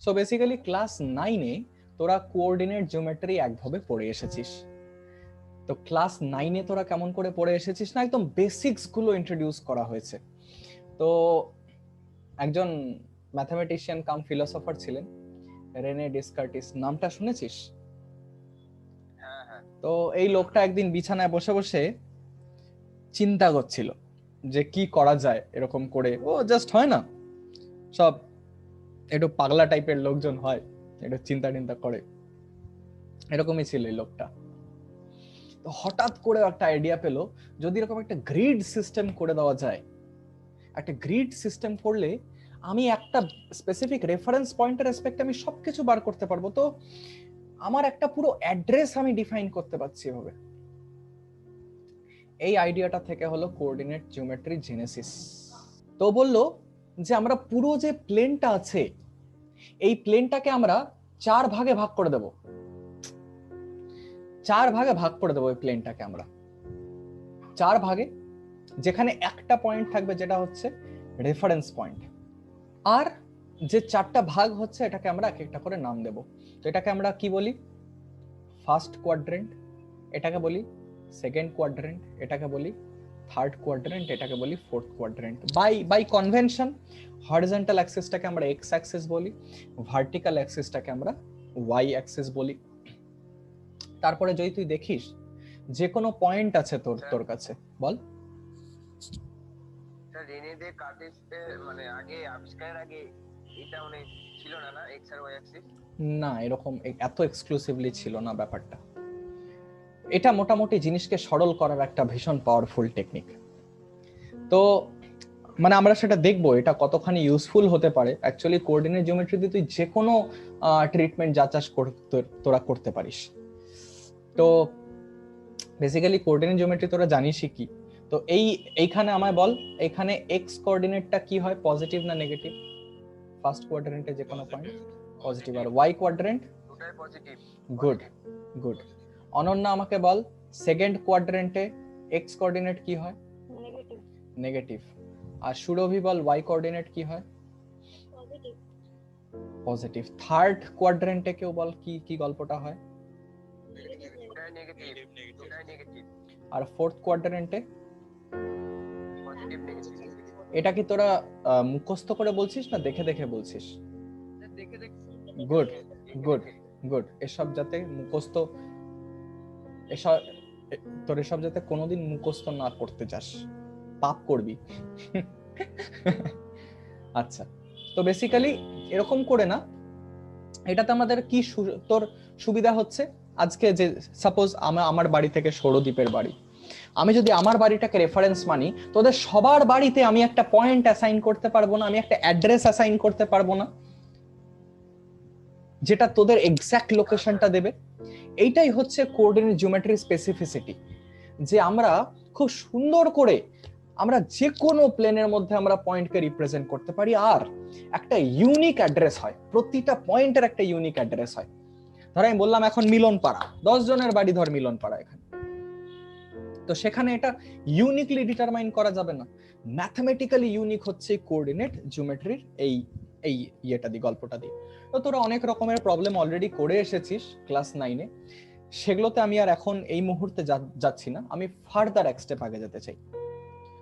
So basically class 9-এ তোরা coordinate geometry একভাবে পড়ে এসেছিস। তো ক্লাস 9-এ তোরা কেমন করে পড়ে এসেছিস না, একদম বেসিক্স গুলো ইন্ট্রোডিউস করা হয়েছে। তো একজন ম্যাথমেটিশিয়ান কাম ফিলোসফার ছিলেন, রেনে ডেসকার্টিস, নামটা শুনেছিস? তো এই লোকটা একদিন বিছানায় বসে বসে চিন্তা করছিল যে কি করা যায় এরকম করে। ও জাস্ট হয় না, সব একটু পাগলা টাইপের লোকজন হয়, একটু চিন্তা টিন্তা করে, এরকমই ছিল এই লোকটা। তো হঠাৎ করে একটা আইডিয়া পেলো, যদি এরকম একটা গ্রিড সিস্টেম করে দেওয়া যায়, একটা গ্রিড সিস্টেম করলে আমি একটা স্পেসিফিক রেফারেন্স পয়েন্টের রেসপেক্টে আমি সবকিছু বার করতে পারবো। তো আমার একটা পুরো অ্যাড্রেস আমি ডিফাইন করতে পারছি এভাবে। এই আইডিয়াটা থেকে হলো কোঅর্ডিনেট জিওমেট্রি জেনেসিস। তো বললো যে আমরা পুরো যে প্লেনটা আছে এই প্লেনটাকে আমরা 4 ভাগে ভাগ করে দেব, 4 ভাগে ভাগ করে দেবো এই প্লেনটাকে আমরা 4 ভাগে, যেখানে একটা পয়েন্ট থাকবে যেটা হচ্ছে রেফারেন্স পয়েন্ট, আর যে 4টা ভাগ হচ্ছে এটাকে আমরা এক একটা করে নাম দেব। তো এটাকে আমরা কি বলি? ফার্স্ট কোয়াড্রেন্ট, এটাকে বলি সেকেন্ড কোয়াড্রেন্ট, এটাকে বলি থার্ড কোয়াড্রেন্ট, এটাকে বলি fourth quadrant. By convention horizontal অ্যাক্সিসটাকে আমরা এক্স অ্যাক্সিস বলি, ভার্টিক্যাল অ্যাক্সিসটাকে আমরা ওয়াই অ্যাক্সিস বলি। তারপরে যদি তুই দেখিস যে কোনো পয়েন্ট আছে তোর কাছে, বল। স্যার রেনে ডেকার্টিস মানে আগে আবিষ্কারের আগে এটা মানে ছিল না এক্স আর ওয়াই অ্যাক্সিস? না, এরকম এত এক্সক্লুসিভলি ছিল না ব্যাপারটা। এটা মোটামুটি জিনিসকে সরল করার একটা ভীষণ পাওয়ারফুল টেকনিক। তো মানে আমরা সেটা দেখবো এটা কতখানি ইউজফুল হতে পারে। অ্যাকচুয়ালি কোঅর্ডিনেট জিওমেট্রিতে তুই যে কোনো ট্রিটমেন্ট যা চাষ তোরা করতে পারিস। তো বেসিক্যালি কোঅর্ডিনেট জিওমেট্রি তোরা জানিসই কি। তো এইখানে আমায় বল, এখানে এক্স কোঅর্ডিনেটটা কি হয়, পজিটিভ না নেগেটিভ? ফার্স্ট কোয়াড্রেন্টে যে কোনো পয়েন্ট পজিটিভ, আর ওয়াই কোয়াড্রেন্ট ওটাই পজিটিভ। Good good. অনন্যা আমাকে বল, সেকেন্ড কোয়াড্রেন্টে এক্স কোঅর্ডিনেট কি হয়? নেগেটিভ। নেগেটিভ। আর সুরভি বল, ওয়াই কোঅর্ডিনেট কি হয়? পজিটিভ। পজিটিভ। থার্ড কোয়াড্রেন্টে কেউ বল কি কি গল্পটা হয়? ওটাই নেগেটিভ। ওটাই নেগেটিভ। আর ফোর্থ কোয়াড্রেন্টে? Positive negative. এটা কি তোরা মুখস্থ করে বলছিস না দেখে দেখে বলছিস? দেখে দেখে। Good good good. এসব যাতে মুখস্থ, এসব তোর এসব যাতে কোনোদিন মুখস্থ না করতে যাস, পাপ করবি। আচ্ছা, তো বেসিক্যালি এরকম করে না, এটাতে আমাদের কি তোর সুবিধা হচ্ছে, আজকে যে সাপোজ আমার বাড়ি থেকে সৌরদ্বীপের বাড়ি, আমি যদি আমার বাড়িটাকে রেফারেন্স মানি, তোদের সবার বাড়িতে আমি একটা পয়েন্ট অ্যাসাইন করতে পারবো না, আমি একটা অ্যাড্রেস অ্যাসাইন করতে পারবো না যেটা তোদের এক্সাক্ট লোকেশনটা দেবে। এইটাই হচ্ছে কোঅর্ডিনেট জিওমেট্রি স্পেসিফিসিটি, যে আমরা খুব সুন্দর করে আমরা যে কোনো প্লেনের মধ্যে আমরা পয়েন্টকে রিপ্রেজেন্ট করতে পারি, আর একটা ইউনিক অ্যাড্রেস হয়, প্রতিটা পয়েন্টের একটা ইউনিক অ্যাড্রেস হয়। ধর আমি বললাম এখন মিলনপাড়া, 10 জনের বাড়ি ধর মিলনপাড়া এখানে, তো সেখানে এটা ইউনিকলি ডিটারমাইন করা যাবে না, ম্যাথমেটিক্যালি ইউনিক হচ্ছে কোঅর্ডিনেট জিওমেট্রির এই এই ইয়েটা দিয়ে, গল্পটা দিয়ে। তো তোরা অনেক রকমের প্রবলেম অলরেডি করে এসেছিস ক্লাস 9-এ, সেগুলোতে আমি আর এখন এই মুহূর্তে যাচ্ছি না, আমি ফার্দার এক স্টেপ আগে যেতে চাই।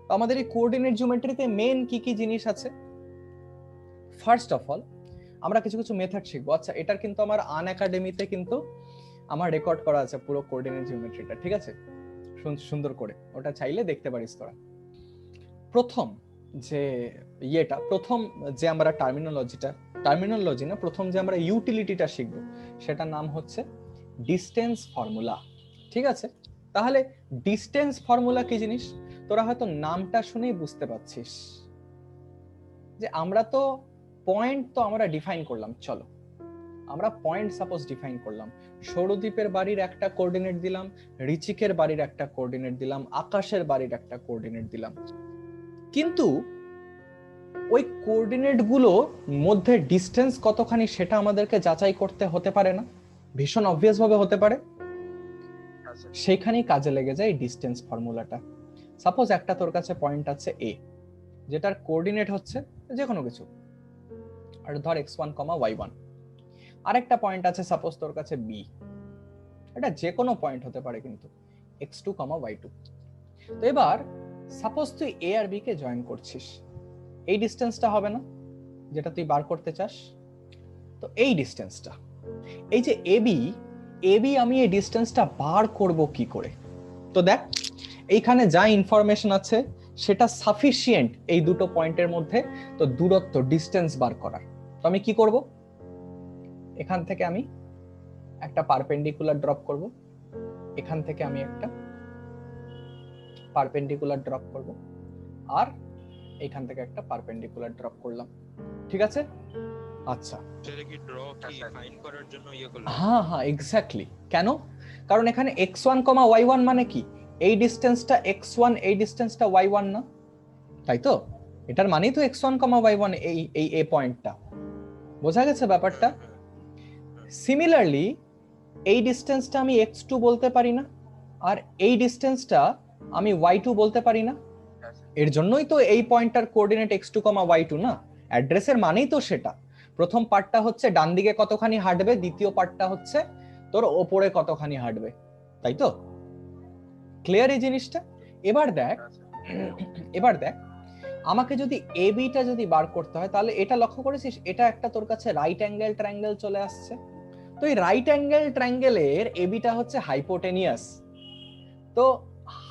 তো আমাদের এই কোঅর্ডিনেট জিওমেট্রিতে মেন কি কি জিনিস আছে? ফার্স্ট অফ অল আমরা কিছু কিছু মেথড শিখবো। আচ্ছা, এটার কিন্তু আমার আনএকাডেমিতে কিন্তু আমার রেকর্ড করা আছে পুরো কোঅর্ডিনেট জিওমেট্রিটা, ঠিক আছে, সুন্দর করে, ওটা চাইলে দেখতে পারিস তোরা। প্রথম যে প্রথম যে আমরা টার্মিনোলজি না, প্রথম যে আমরা ইউটিলিটিটা শিখবো সেটার নাম হচ্ছে ডিসটেন্স ফর্মুলা, ঠিক আছে? তাহলে ডিসটেন্স ফর্মুলা কি জিনিস তোরা হয়তো নামটা শুনেই বুঝতে পারছিস, যে আমরা তো পয়েন্ট তো আমরা ডিফাইন করলাম, চলো আমরা পয়েন্ট সাপোজ ডিফাইন করলাম, সৌরদ্বীপের বাড়ির একটা কোঅর্ডিনেট দিলাম, ঋচিকের বাড়ির একটা কোঅর্ডিনেট দিলাম, আকাশের বাড়ির একটা কোঅর্ডিনেট দিলাম, কিন্তু ওই কোঅর্ডিনেট গুলো মধ্যে ডিসটেন্স কতখানি সেটা আমাদেরকে যাচাই করতে হতে পারে না? ভীষণ অবভিয়াস ভাবে হতে পারে। সেইখানেই কাজে লেগে যায় ডিসটেন্স ফর্মুলাটা। সাপোজ একটা তোর কাছে পয়েন্ট আছে এ, যেটার কোঅর্ডিনেট হচ্ছে যে কোনো কিছু, আর ধর x1, y1, আরেকটা পয়েন্ট আছে সাপোজ তোর কাছে বি, এটা যে কোনো পয়েন্ট হতে পারে কিন্তু x2, y2। তো এবার সাপোজ তুই এ আর বি কে জয়েন করছিস, এই ডিসটেন্সটা হবে না যেটা তুই বার করতে চাস? তো এই ডিসটেন্সটা, এই যে এবি, আমি এই ডিসটেন্সটা বার করব কি করে? তো দেখ এইখানে যা ইনফরমেশন আছে সেটা সাফিসিয়েন্ট এই দুটো পয়েন্টের মধ্যে তো দূরত্ব ডিসটেন্স বার করার। তো আমি কি করব, এখান থেকে আমি একটা পারপেন্ডিকুলার ড্রপ করব, এখান থেকে আমি একটা পারপেন্ডিকুলার ড্রপ করব, আর এখান থেকে একটা পারপেন্ডিকুলার ড্রপ করলাম, ঠিক আছে? আচ্ছা, সেটা কি ড্র কি ফাইন্ড করার জন্য ইয়ে করলাম? হ্যাঁ হ্যাঁ এক্স্যাক্টলি। কেন? কারণ এখানে x1, y1 মানে কি, এই ডিসটেন্সটা x1, এই ডিসটেন্সটা y1 না, তাই তো? এটার মানেই তো x1, y1 এই এ পয়েন্টটা। বোঝা গেছে ব্যাপারটা? সিমিলারলি এই ডিসটেন্সটা আমি x2 বলতে পারি না, আর এই ডিসটেন্সটা আমি y2 বলতে পারি না। এর জন্যই তো এই পয়েন্টটার কোঅর্ডিনেট x2, y2 না, অ্যাড্রেসের মানেই তো সেটা। প্রথম পার্টটা হচ্ছে ডান দিকে কতখানি হাঁটবে, দ্বিতীয় পার্টটা হচ্ছে তোর ওপরে কতখানি হাঁটবে, তাই তো? ক্লিয়ার এই জিনিসটা? এবার দেখ আমাকে যদি এ বিটা যদি বার করতে হয়, তাহলে এটা লক্ষ্য করেছিস, এটা একটা তোর কাছে রাইট অ্যাঙ্গেল ট্রায়াঙ্গেল চলে আসছে। তো এই রাইট অ্যাঙ্গেল ট্রায়াঙ্গেলের এ বিটা হচ্ছে হাইপোটেনিয়াস। তো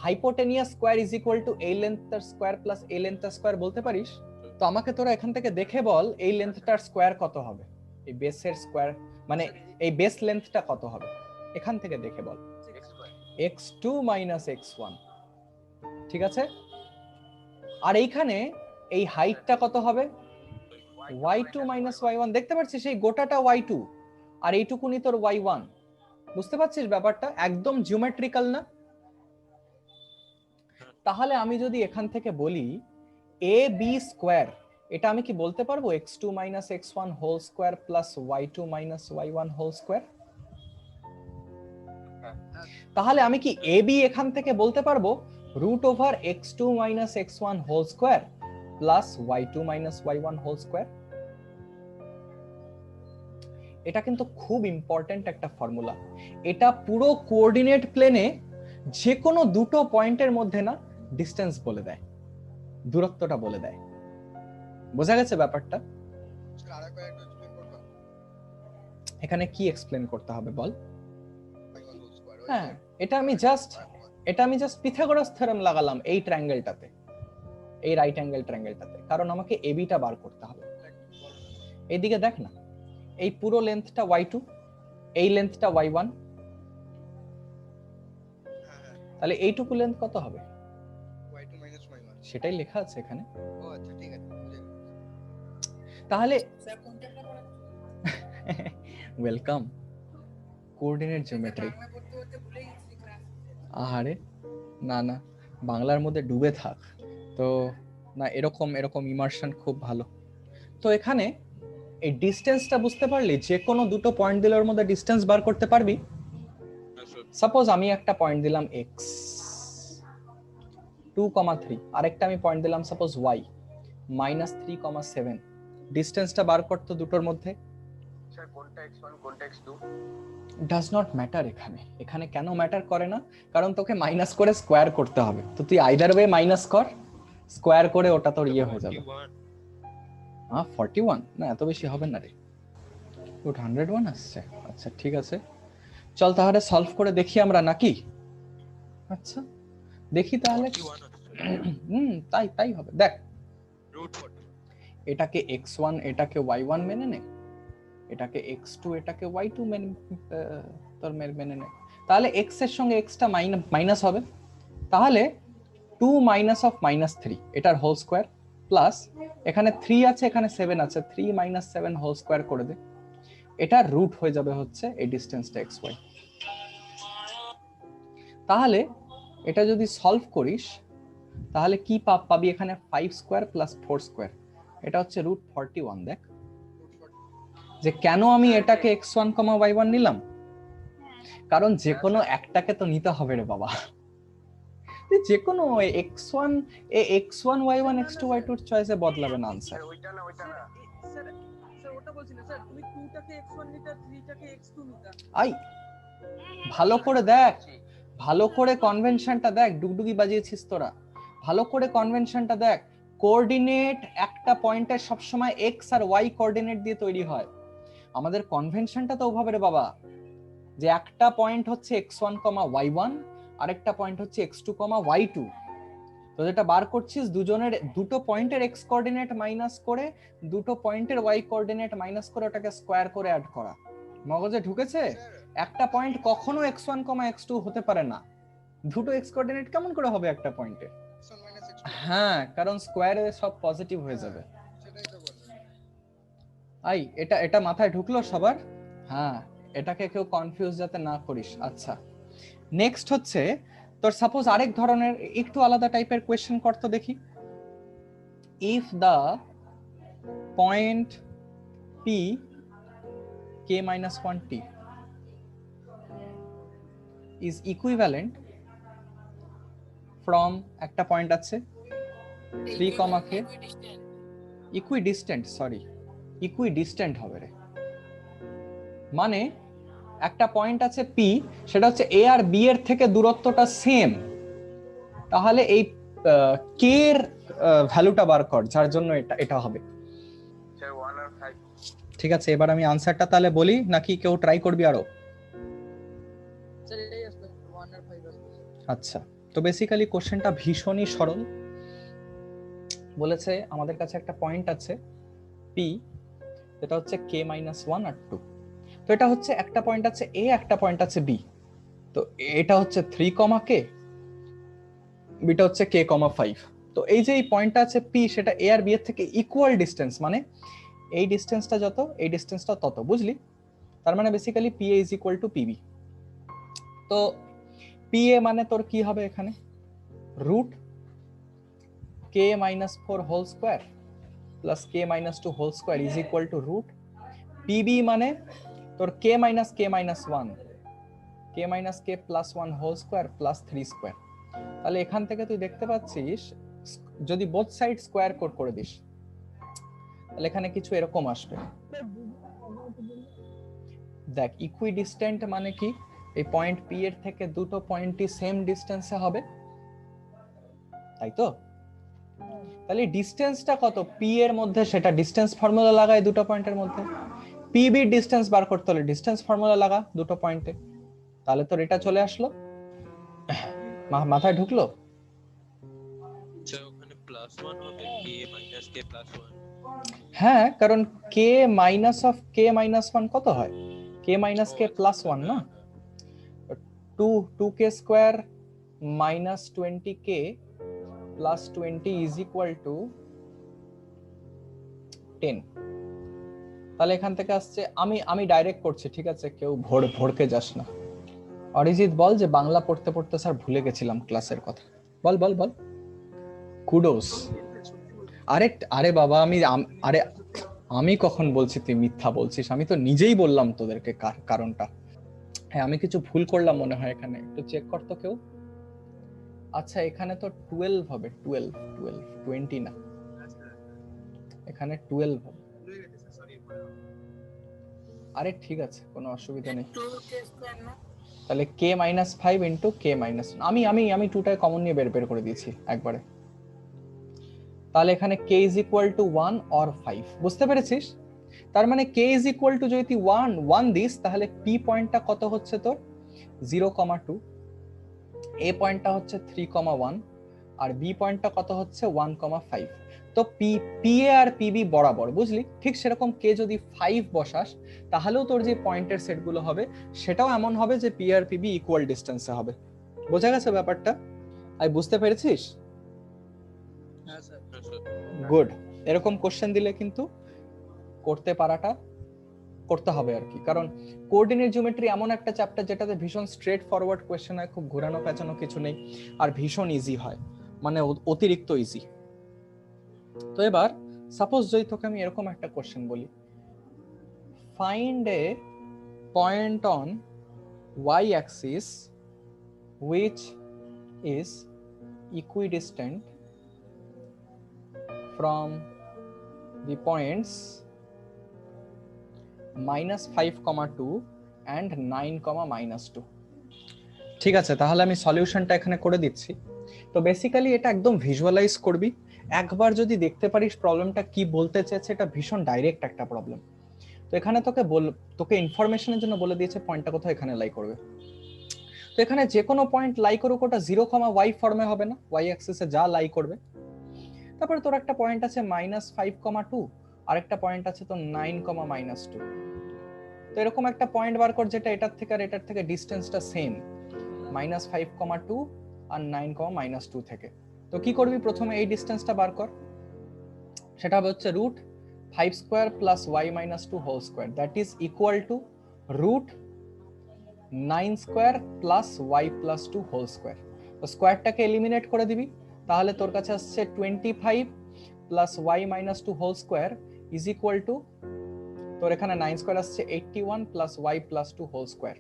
hypotenuse square is equal two এই লেন্থটার স্কয়ার প্লাস এই লেন্থটার স্কয়ার বলতে পারিস? তো আমাকে তোরা এখান থেকে দেখে বল এই লেন্থটার স্কয়ার কত হবে, এই বেসের স্কয়ার মানে এই বেস লেন্থটা কত হবে, এখান থেকে দেখে বল। x2 x1, ঠিক আছে? আর এইখানে এই হাইটটা কত হবে, y2 y1। দেখতে পাচ্ছিস এই গোটাটা y2 আর এইটুকুনি তোর y1। বুঝতে পারছিস ব্যাপারটা? একদম জিওমেট্রিক্যাল না? তাহলে আমি যদি এখান থেকে বলি এ বি স্কয়ার, এটা আমি কি বলতে পারবো x2 x1 whole square plus y2 y1 whole square? তাহলে আমি কি এ বি এখান থেকে বলতে পারবো root over x2 x1 whole square plus y2 y1 whole square? এটা কিন্তু খুব ইম্পর্টেন্ট একটা ফর্মুলা। এটা পুরো কোঅর্ডিনেট প্লেনে যে কোনো দুটো পয়েন্টের মধ্যে না ডিসটেন্স বলে দেয়, দূরত্বটা বলে দেয়। বোঝা গেছে ব্যাপারটা? এখানে কি এক্সপ্লেন করতে হবে বল? হ্যাঁ, এটা আমি জাস্ট পিথাগোরাস থিওরেম লাগালাম এই ট্রায়াঙ্গেলটাতে, এই রাইট অ্যাঙ্গেল ট্রায়াঙ্গেলটাতে, কারণ আমাকে এবিটা বার করতে হবে। এইদিকে দেখ না, এই পুরো লেন্থটা y2, এই লেন্থটা y1, তাহলে এইটুকু লেন্থ কত হবে? y2 y1 সেটাই লেখা আছে এখানে। ও আচ্ছা ঠিক আছে, বুঝে গেছি। তাহলে ওয়েলকাম কোঅর্ডিনেট জিওমেট্রি। আহারে না না, বাংলার মধ্যে ডুবে থাক। তো না, এরকম ইমার্শন খুব ভালো। তো এখানে এই ডিসটেন্সটা বুঝতে পারলি, যে কোনো দুটো পয়েন্ট দিলে ওর মধ্যে ডিসটেন্স বার করতে পারবি। সাপোজ আমি একটা পয়েন্ট দিলাম x 2,3, আরেকটা আমি পয়েন্ট দিলাম সাপোজ y -3,7। ডিসটেন্সটা বার করতে দুটোর মধ্যে স্যার কোনটা x1 কোনটা x2? Does not matter. এখানে কেন ম্যাটার করে না? কারণ তোকে মাইনাস করে স্কোয়ার করতে হবে। তো তুই আইদার ওয়ে মাইনাস কর, স্কোয়ার করে ওটা তোর ইয়ে হয়ে যাবে। 41 না, এত বেশি হবে না রে, 101 আসছে। আচ্ছা ঠিক আছে, চল তাহলে সলভ করে দেখি আমরা নাকি। আচ্ছা দেখি তাহলে। তাই হবে। দেখ এটাকে x1 এটাকে y1 মেনে নে, এটাকে x2 এটাকে y2 মেনে নে। তাহলে x এর সঙ্গে x টা মাইনাস হবে, তাহলে 2 মাইনাস অফ -3 এটার হোল স্কয়ার প্লাস এখানে 3 আছে এখানে 7 আছে, 3 - 7 হোল স্কয়ার করে দে। এটা রুট হয়ে যাবে হচ্ছে এই ডিসটেন্সটা xy। তাহলে এটা যদি সলভ করিস তাহলে কি পাবি? এখানে 5 স্কয়ার প্লাস 4 স্কয়ার, এটা হচ্ছে √41। দেখ যে কেন আমি এটাকে x1, y1 নিলাম, কারণ যে কোনো একটাকে তো নিতে হবে রে বাবা। যে কোনো x1 y1 x2 y2 এর চয়েসে বদলাবে না আনসার। ওইটা না স্যার ওটা বলছি না স্যার, তুমি 2 টাকে x1 নিতা, 3 টাকে x2 নিতা। আই ভালো করে দেখ, ভালো করে কনভেনশনটা দেখ, ডুগডুগি বাজিয়েছিস তোরা, ভালো করে কনভেনশনটা দেখ। কোঅর্ডিনেট একটা পয়েন্টের সবসময় এক্স আর ওয়াই কোঅর্ডিনেট দিয়ে তৈরি হয়। আমাদের কনভেনশনটা তো ওভাবে রে বাবা, যে একটা পয়েন্ট হচ্ছে x1, y1, আরেকটা পয়েন্ট হচ্ছে x2, y2। তো যেটা বার করছিস, দুজনের দুটো পয়েন্টের এক্স কোঅর্ডিনেট মাইনাস করে দুটো পয়েন্টের ওয়াই কোঅর্ডিনেট মাইনাস করে ওটাকে স্কোয়ার করে অ্যাড করা। মগজে ঢুকেছে? একটা পয়েন্ট কখনো x1, x2 হতে পারে না। দুটো এক্স কোঅর্ডিনেট কেমন করে হবে একটা পয়েন্টে? x1 minus x2 হ্যাঁ, কারণ স্কোয়ারে সব পজিটিভ হয়ে যাবে। সেটাই তো বললাম। আই এটা এটা মাথায় ঢুকলো সবার? হ্যাঁ, এটাকে কেউ কনফিউজ যাতে না করিস। আচ্ছা, নেক্সট হচ্ছে তোর সাপোজ আরেক ধরনের একটু আলাদা টাইপের কোয়েশ্চেন করতে দেখি। If the point P k-1t is equivalent from একটা পয়েন্ট আছে 3, k equidistant, সরি equidistant হবে রে, মানে একটা পয়েন্ট আছে p, সেটা হচ্ছে a আর b এর থেকে দূরত্বটা সেম, তাহলে এই k এর ভ্যালুটা বার কর, যার জন্য এটা এটা হবে। স্যার 1 আর 5। ঠিক আছে, এবার আমি আনসারটা তাহলে বলি, নাকি কেউ ট্রাই করবি আরো? স্যার এটাই আসবে, 1 আর 5 আসবে। আচ্ছা, তো বেসিক্যালি কোশ্চেনটা ভীষণই সরল। বলেছে আমাদের কাছে একটা পয়েন্ট আছে p, যেটা হচ্ছে k-1 আর 2। তো এটা হচ্ছে একটা পয়েন্ট আছে a, একটা পয়েন্ট আছে b। তো এটা হচ্ছে 3, k, বিটা হচ্ছে k, 5। তো এই যে এই পয়েন্টটা আছে p, সেটা a আর b এর থেকে ইকুয়াল ডিসটেন্স, মানে এই ডিসটেন্সটা যত এই ডিসটেন্সটা তত, বুঝলি? তার মানে basically pa is equal to pb। তো pa মানে তোর কি হবে এখানে, root k-4 whole square plus k-2 whole square is equal to root pb মানে তোর k-1 k plus 1 whole square plus 3 square. তাহলে এখান থেকে তুই দেখতে পাচ্ছিস, যদি বোথ সাইড স্কোয়ার করে দিস, তাহলে এখানে কিছু এরকম আসবে। দেখ, ইকুইডিস্ট্যান্ট মানে কি, এই পয়েন্ট পি এর থেকে দুটো পয়েন্টই সেম ডিসটেন্সে হবে, তাই তো? তাহলে ডিসটেন্সটা কত পি এর মধ্যে, সেটা ডিসটেন্স ফর্মুলা লাগায় দুটো পয়েন্টের মধ্যে। পিবি ডিসটেন্স বার করতে হলে ডিসটেন্স ফর্মুলা লাগা দুটো পয়েন্টে, তাহলে তোর এটা চলে আসলো। মাথায় ঢুকলো? আচ্ছা, ওখানে +1 হবে, k-k+1। হ্যাঁ, কারণ কে মাইনাস অফ k-1 কত হয়, k-k+1 না? 2k square minus 20k plus 20 is equal two 10। তাহলে এখান থেকে আসছে, আমি ডাইরেক্ট করছি, ঠিক আছে? কেউ ভড়কে যাস না। অরিজিৎ বল যে বাংলা পড়তে পড়তে স্যার ভুলে গেছিলাম ক্লাসের কথা। বল বল বল। কুডোস। আরে আরে বাবা, আমি কখন বলছি তুই মিথ্যা বলছিস? আমি তো নিজেই বললাম তোদেরকে কারণটা। হ্যাঁ, আমি কিছু ভুল করলাম মনে হয় এখানে, একটু চেক কর তো কেউ। আচ্ছা, এখানে তো 12 হবে, 12 20 না, এখানে 12 হবে। আরে ঠিক আছে, কোনো অসুবিধা নেই। তাহলে k-5 ইন্টু k-1, আমি 2টায় কমন নিয়ে বের করে দিয়েছি একবারে। তাহলে এখানে k is equal two 1 or 5, বুঝতে পেরেছিস? তার মানে k ইজ ইকুয়াল টু যদি 1 দিস, তাহলে p পয়েন্টটা কত হচ্ছে তোর 0,2, a পয়েন্টটা হচ্ছে 3,1, আর b পয়েন্টটা কত হচ্ছে 1,5। তো পি এ আর পিবি বরাবর, বুঝলি? ঠিক সেরকম কে যদি 5 বসাস, তাহলেও তোর যে পয়েন্টের সেটগুলো হবে সেটাও এমন হবে যে পি আর পিবি ইকুয়াল ডিসটেন্সে হবে। বোঝা গেছে ব্যাপারটা? আই বুঝতে পেরেছিস? হ্যাঁ স্যার। গুড। এরকম কোশ্চেন দিলে কিন্তু করতে পারাটা করতে হবে আর কি, কারণ কোঅর্ডিনেট জিওমেট্রি এমন একটা চ্যাপ্টার যেটাতে ভীষণ স্ট্রেট ফরওয়ার্ড কোশ্চেন হয়, খুব ঘোরানো পেঁচানো কিছু নেই, আর ভীষণ ইজি হয়, মানে অতিরিক্ত ইজি। তো এবার সাপোজ যদি তোকে আমি এরকম একটা কোশ্চেন বলি, find a point on y axis which is equidistant from the points -5,2 and 9, -2। ঠিক আছে, তাহলে আমি সলিউশনটা এখানে করে দিচ্ছি। তো বেসিক্যালি এটা একদম ভিজুয়ালাইজ করবি, একবার যদি দেখতে পারিস প্রবলেমটা কি বলতে চেয়েছে, এটা ভীষণ ডাইরেক্ট একটা প্রবলেম। তো এখানে তোকে ইনফরমেশনের জন্য বলে দিয়েছে পয়েন্টটা কোথায় এখানে লাই করবে। তো এখানে যে কোনো পয়েন্ট লাই করুক, ওটা 0, y ফর্মে হবে না, y অ্যাক্সিসে যা লাই করবে। তারপরে তোর একটা পয়েন্ট আছে -5,2, আর একটা পয়েন্ট আছে তো 9, -2। তো এরকম একটা পয়েন্ট বার কর যেটা এটার থেকে আর এটার থেকে ডিসটেন্সটা সেম, -5,2 আর 9, -2 থেকে। তো কি করবি, প্রথমে এই ডিসটেন্সটা বার কর, সেটা হবে হচ্ছে √5² + y - 2 whole square, that is equal to √9² + y + 2 whole square. তো স্কয়ারটাকে এলিমিনেট করে দিবি, তাহলে তোর কাছে আসছে 25 + y - 2 whole square is equal to, তোর এখানে 9² আসছে 81 + y + 2 হোল স্কয়ার।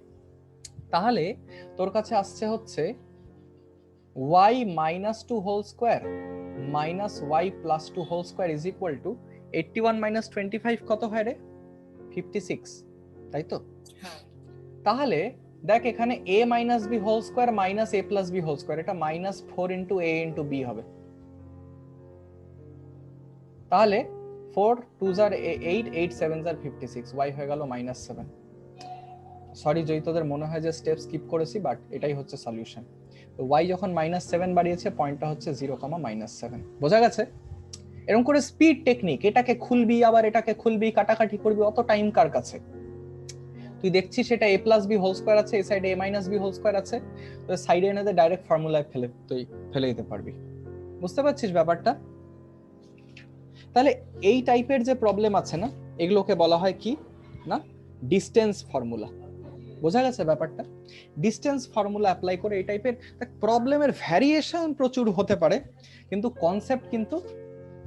তাহলে তোর কাছে আসছে হচ্ছে y - 2 whole square minus y + 2 whole square is equal to 81 - 25 কত হয় রে? 56, তাই তো? তাহলে দেখ এখানে a - b whole square minus a + b whole square, এটা -4 * a * b হবে। তাহলে 4 2s are 8, 8 7s are 56, y হয়ে গেল -7। সরি যদি তোদের মনে হয় যে স্টেপ স্কিপ করেছি, বাট এটাই হচ্ছে সলিউশন। তো y যখন -7 বাড়িয়েছে, পয়েন্টটা হচ্ছে 0, -7। বোঝা গেছে? এরকম করে স্পিড টেকনিক, এটাকে খুলবি আবার এটাকে খুলবি, কাটাকাটি করবি, অত টাইম কার কাছে? তুই দেখছিস এটা a + b হোল স্কয়ার আছে, এই সাইডে a - b হোল স্কয়ার আছে, তো সাইডে এনে ডাইরেক্ট ফর্মুলায় ফেলে দিতে পারবি। বুঝতে পারছিস ব্যাপারটা? তাহলে এই টাইপের যে প্রবলেম আছে না, এগুলোকে বলা হয় কি না, ডিসটেন্স ফর্মুলা। বোঝা গেছে ব্যাপারটা? ডিসটেন্স ফর্মুলা অ্যাপ্লাই করে এই টাইপের প্রবলেমের ভ্যারিয়েশন প্রচুর হতে পারে, কিন্তু কনসেপ্ট কিন্তু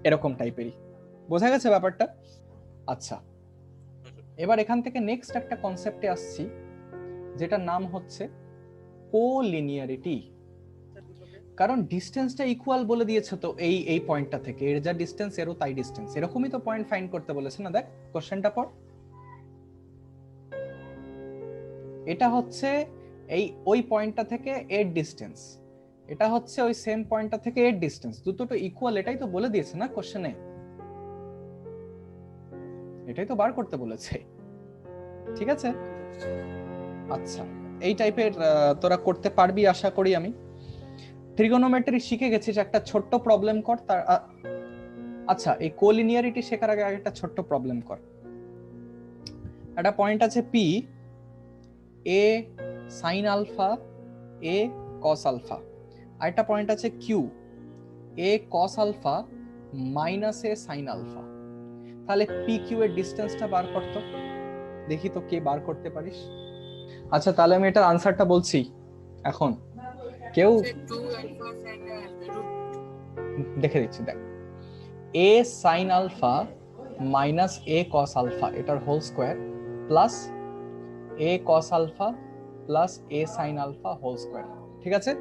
এরকম টাইপেরই। বোঝা গেছে ব্যাপারটা? আচ্ছা, এবার এখান থেকে নেক্সট একটা কনসেপ্টে আসছি, যেটার নাম হচ্ছে কোলিনিয়ারিটি। কারণ ডিসটেন্সটা ইকুয়াল বলে দিয়েছে, তো এই পয়েন্টটা থেকে এর যা ডিসটেন্স এরও তাই ডিসটেন্স, এরকমই তো পয়েন্ট ফাইন্ড করতে বলেছে না। দেখ কোশ্চেনটা পড়, এটা হচ্ছে ওই পয়েন্টটা থেকে এর ডিসটেন্স, এটা হচ্ছে ওই সেম পয়েন্টটা থেকে এর ডিসটেন্স, দুটো তো ইকুয়াল, এটাই তো বলে দিয়েছে না কোশ্চেনে, এটাই তো বার করতে বলেছে। ঠিক আছে, আচ্ছা এই টাইপের তোরা করতে পারবি আশা করি। আমি ট্রিগোনোমেট্রি শিখে গেছিস, একটা ছোট্ট প্রবলেম কর তার। আচ্ছা, এই কোলিনিয়ারিটি শেখার আগে একটা ছোট্ট প্রবলেম কর। একটা পয়েন্ট আছে পি, এ সাইন আলফা, এ কস আলফা, আর একটা পয়েন্ট আছে কিউ, এ কস আলফা মাইনাস এ সাইন আলফা। তাহলে পি কিউ এর ডিসটেন্সটা বার করতো, দেখি তো কে বার করতে পারিস। আচ্ছা তাহলে আমি এটার আনসারটা বলছি এখন, কেউ দেখে দিচ্ছি। দেখ, এ সাইন আলফা মাইনাস এ কস আলফা এটার হোল স্কোয়ার প্লাস এ কস আলফা প্লাস এ সাইন আলফা হোল স্কোয়ার। ঠিক আছে,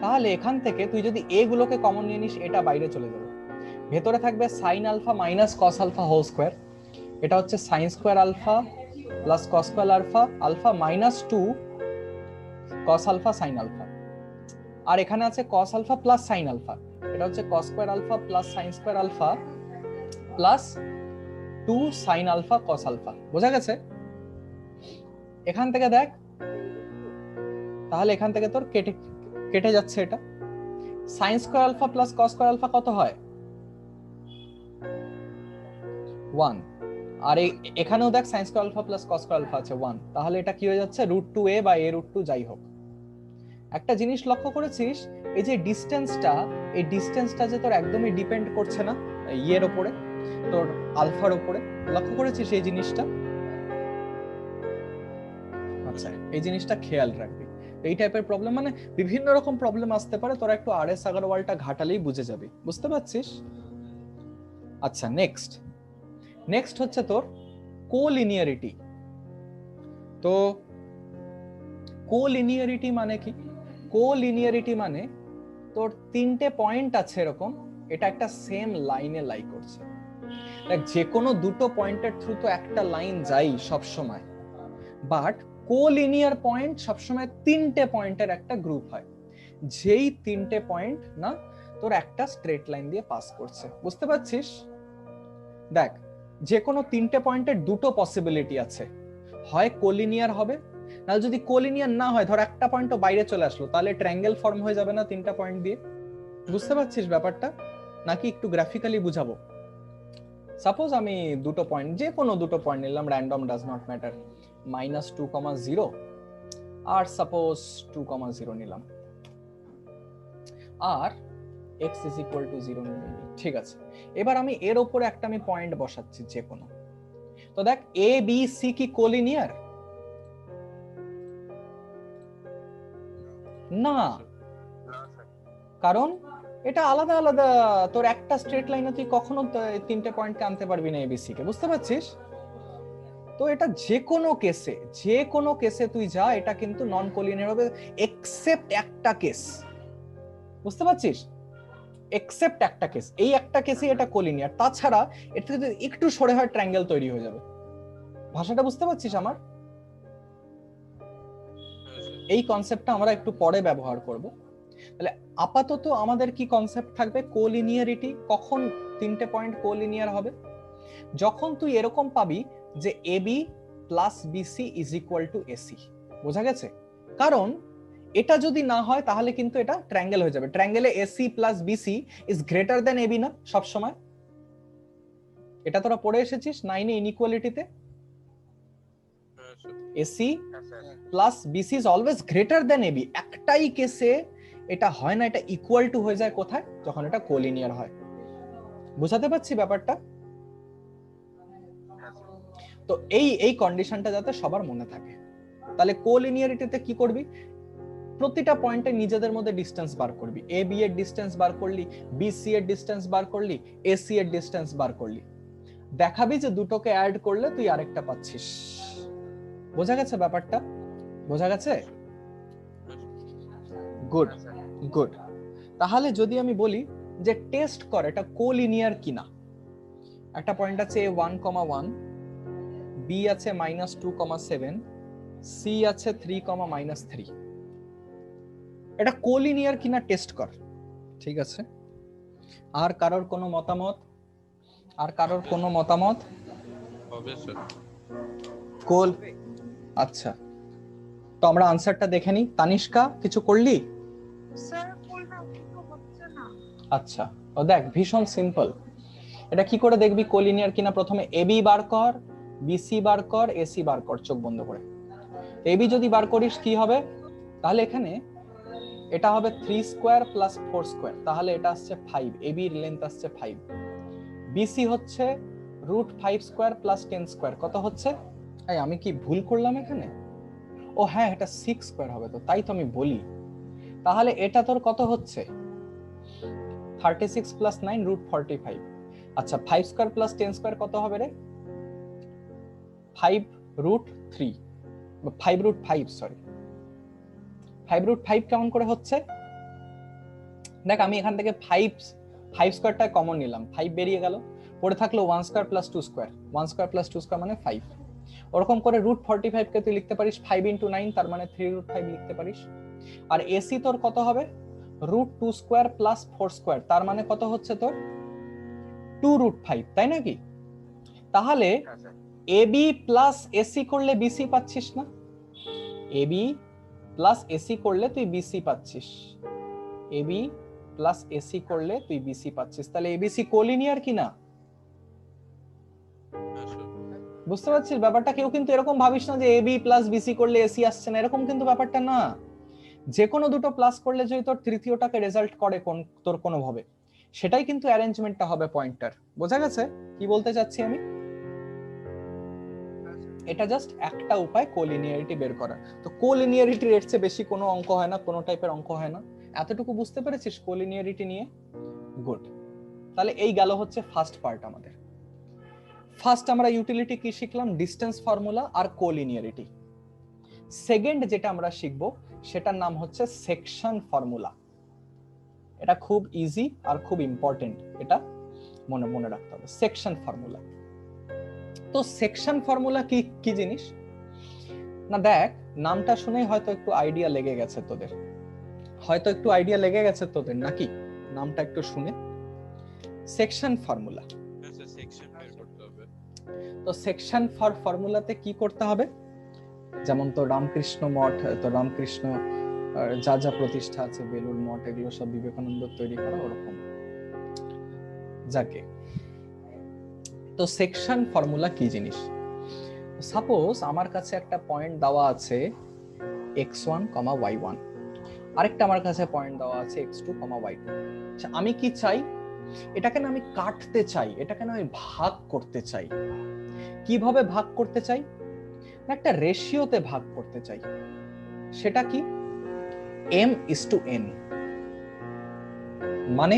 তাহলে এখান থেকে তুই যদি এ গুলোকে কমন নিয়ে নিস, এটা বাইরে চলে যাবে, ভেতরে থাকবে sine alpha minus cos alpha whole square, এটা হচ্ছে sine square alpha plus cos square alpha alpha minus 2 cos alpha sine alpha, আর এখানে আছে cos alpha plus sine alpha, এটা হচ্ছে cos square alpha plus sine square alpha plus 2 sine alpha cos alpha. বোঝা গেছে? এখান থেকে দেখ, তাহলে এখান থেকে তোর কেটে যাচ্ছে, এটা sine square alpha plus cos square alpha কত হয়? 1। আর এখানেও দেখ sine square alpha plus cos square alpha আছে 1, তাহলে এটা কি হয়ে যাচ্ছে √2a বা a√2 যাই হোক। একটা জিনিস লক্ষ্য করেছিস, এই যে ডিসটেন্সটা, এই ডিসটেন্সটা যে তোর একদমই ডিপেন্ড করছে না ইয়ের উপরে, তোর আলফার উপরে, লক্ষ্য করেছিস এই জিনিসটা? আচ্ছা এই জিনিসটা খেয়াল রাখবি। এই টাইপের প্রবলেম মানে বিভিন্ন রকম প্রবলেম আসতে পারে, তোরা একটু আর এস আগরওয়ালটা ঘাটালেই বুঝে যাবি। বুঝতে পারছিস? আচ্ছা নেক্সট হচ্ছে তোর কোলিনিয়ারিটি। তো কোলিনিয়ারিটি মানে কি? কোলিনিয়ারিটি মানে তোর তিনটে পয়েন্ট আছে এরকম, এটা একটা সেম লাইনে লাই করছে। দেখ যে কোনো দুটো পয়েন্টের থ্রু তো একটা লাইন যাই সব সময়, বাট কোলিনিয়ার পয়েন্ট সবসময় তিনটে পয়েন্টের একটা গ্রুপ হয়, যেই তিনটে পয়েন্ট না তোর একটা স্ট্রেট লাইন দিয়ে পাস করছে। বুঝতে পারছিস? দেখ যে কোনো তিনটে পয়েন্টের দুটো পসিবিলিটি আছে, হয় কোলিনিয়ার হবে, নাহলে যদি কোলিনিয়ার না হয়, ধর একটা পয়েন্টও বাইরে চলে আসলো, তাহলে ট্রায়াঙ্গেল ফর্ম হয়ে যাবে না তিনটা পয়েন্ট দিয়ে। বুঝতে পারছিস ব্যাপারটা, নাকি একটু গ্রাফিক্যালি বুঝাবো? সাপোজ আমি দুটো পয়েন্ট, যে কোনো দুটো পয়েন্ট নিলাম, র্যান্ডম, ডাজ নট ম্যাটার, -2,0 আর সাপোজ 2,0 নিলাম, আর x is equal to 0 নিলাম। ঠিক আছে, এবার আমি এর উপরে একটা আমি পয়েন্ট বসাচ্ছি যে কোনো। তো দেখ a b c কি কোলিনিয়ার? না, না স্যার, কারণ এটা আলাদা আলাদা, তোর একটা স্ট্রেট লাইনে তুই কখনো তিনটে পয়েন্টকে আনতে পারবি না এবিসি কে। বুঝতে পারছিস? তো এটা যে কোনো কেসে তুই যা, এটা কিন্তু নন কোলিনিয়ার হবে, এক্সেপ্ট একটা কেস। বুঝতে পারছিস? এক্সেপ্ট একটা কেস, এই একটা কেসে এটা কোলিনিয়ার, তাছাড়া এটা যদি একটু সরে হয় ট্রায়াঙ্গেল তৈরি হয়ে যাবে। ভাষাটা বুঝতে পারছিস আমার? এই কনসেপ্টটা আমরা একটু পরে ব্যবহার করব। তাহলে আপাতত আমাদের কি কনসেপ্ট থাকবে? কোলিনিয়ারিটি। কখন তিনটে পয়েন্ট কোলিনিয়ার হবে? যখন তুই এরকম পাবি যে AB plus BC is equal to AC. বোঝা গেছে? কারণ এটা যদি না হয় তাহলে কিন্তু এটা ট্রায়াঙ্গেল হয়ে যাবে। ট্রায়াঙ্গেলে AC plus BC is greater than AB না সব সময়? এটা তোরা পড়ে এসেছিস 9 এ ইনইকুয়ালিটিতে। এসি হ্যাঁ sir, plus BC is always greater than AB. একটাই কেসে এটা হয় না, এটা ইকুয়াল টু হয়ে যায় কোথায়? যখন এটা কোলিনিয়ার হয়। বুঝাতে পারছি ব্যাপারটা? হ্যাঁ স্যার, তো এই কন্ডিশনটা যাতে সবার মনে থাকে। তাহলে কোলিনিয়ারিটিতে কি করবি? প্রতিটা পয়েন্টে নিজেদের মধ্যে ডিসটেন্স বার করবি। এ বি এর ডিসটেন্স বার করলি, বি সি এর ডিসটেন্স বার করলি, এ সি এর ডিসটেন্স বার করলি, দেখাবি যে দুটোকে অ্যাড করলে তুই আরেকটা পাচ্ছিস। বোঝা গেছে ব্যাপারটা? বোঝা গেছে? গুড হ্যাঁ স্যার, গুড। তাহলে যদি আমি বলি যে টেস্ট কর এটা কোলিনিয়ার কিনা, একটা পয়েন্ট আছে a1,1, b আছে -2,7, c আছে 3,-3, এটা কোলিনিয়ার কিনা টেস্ট কর। ঠিক আছে, আর কারোর কোনো মতামত? আর কারোর কোনো মতামত? হবে স্যার। কোল, আচ্ছা তো আমরা আনসারটা দেখে নিই। তানিষ্কা কিছু করলি? স্যার করলাম কিন্তু হচ্ছে না। আচ্ছা, ও দেখ ভীষণ সিম্পল। এটা কি করে দেখবি কোলিনিয়ার কিনা? প্রথমে এবি বার কর, বিসি বার কর, এসি বার কর চোখ বন্ধ করে। এবি যদি বার করিস কি হবে? তাহলে এখানে এটা হবে 3 স্কয়ার প্লাস 4 স্কয়ার, তাহলে এটা আসছে 5, এবি এর লেন্থ আসছে 5। বিসি হচ্ছে √5 স্কয়ার প্লাস 10 স্কয়ার, কত হচ্ছে? এই আমি কি ভুল করলাম এখানে? ও হ্যাঁ, এটা 6 স্কয়ার হবে, তো তাই তো আমি বলি। তাহলে এটা তোর কত হচ্ছে? 36 প্লাস 9 √45। আচ্ছা 5 স্কয়ার প্লাস 10 স্কয়ার কত হবে রে? 5√3, 5√5, সরি 5√5 কেমন করে হচ্ছে? দেখ আমি এখান থেকে 5 স্কয়ারটা কমন নিলাম, 5 বেরিয়ে গেল, পড়ে থাকলো 1 square plus 2 square, 1 square plus 2 square মানে 5। ওরকম করে √45 কে তুই লিখতে পারিস 5 × 9, তার মানে 3√5 লিখতে পারিস। আর এসি তোর কত হবে? √2 স্কয়ার প্লাস 4 স্কয়ার, তার মানে কত হচ্ছে তোর? 2√5, তাই নাকি? তাহলে হ্যাঁ স্যার, এবি প্লাস এসি করলে বিসি পাচ্ছিস না? এবি প্লাস এসি করলে তুই বিসি পাচ্ছিস, এবি প্লাস এসি করলে তুই বিসি পাচ্ছিস। তাহলে এবিসি কোলিনিয়ার কিনা? বুঝতে পারছিস ব্যাপারটা? কেউ কিন্তু এরকম ভাবিস না যে এবি প্লাস বিসি করলে এসি আসছে না, এরকম কিন্তু ব্যাপারটা না। যে কোনো দুটো প্লাস করলে যদি তোর তৃতীয়টাকে রেজাল্ট করে তোর কোনো ভাবে, সেটাই কিন্তু অ্যারেঞ্জমেন্টটা হবে পয়েন্টার। বোঝা গেছে কি বলতে চাচ্ছি আমি? এটা জাস্ট একটা উপায় কোলিনিয়ারিটি বের করার। তো কোলিনিয়ারিটির এর চেয়ে বেশি কোনো অঙ্ক হয় না, কোনো টাইপের অঙ্ক হয় না। এতটুকু বুঝতে পেরেছিস কোলিনিয়ারিটি নিয়ে? গুড। তাহলে এই গেল হচ্ছে ফার্স্ট পার্ট আমাদের। ফার্স্ট আমরা ইউটিলিটি কি শিখলাম? ডিসটেন্স ফর্মুলা আর কোলিনিয়ারিটি। সেকেন্ড যেটা আমরা শিখব সেটার নাম হচ্ছে সেকশন ফর্মুলা। এটা খুব ইজি আর খুব ইম্পর্টেন্ট। এটা মনে মনে রাখতে হবে সেকশন ফর্মুলা। তো সেকশন ফর্মুলা কি কি জিনিস না, দেখ নামটা শুনেই হয়তো একটু আইডিয়া লেগে গেছে তোদের, নাকি? নামটা একটু শুনে সেকশন ফর্মুলা। আচ্ছা, সেকশন বের করতে হবে। তো সেকশন ফর্মুলাতে কি করতে হবে, যেমন তো রামকৃষ্ণ মঠ, তো রামকৃষ্ণ যা যা প্রতিষ্ঠা আছে, বেলুড় মঠ, এগুলো সব বিবেকানন্দ তৈরি করা, ওরকম যাকে। তো সেকশন ফর্মুলা কি জিনিস? সাপোজ আমার কাছে একটা পয়েন্ট দেওয়া আছে x1, y1, আরেকটা আমার কাছে পয়েন্ট দেওয়া আছে x2, y2। আচ্ছা, আমি কি চাই? এটাকে না আমি কাটতে চাই, এটাকে না আমি ভাগ করতে চাই। কিভাবে ভাগ করতে চাই? না একটা রেশিওতে ভাগ করতে চাই। সেটা কি? m:n। মানে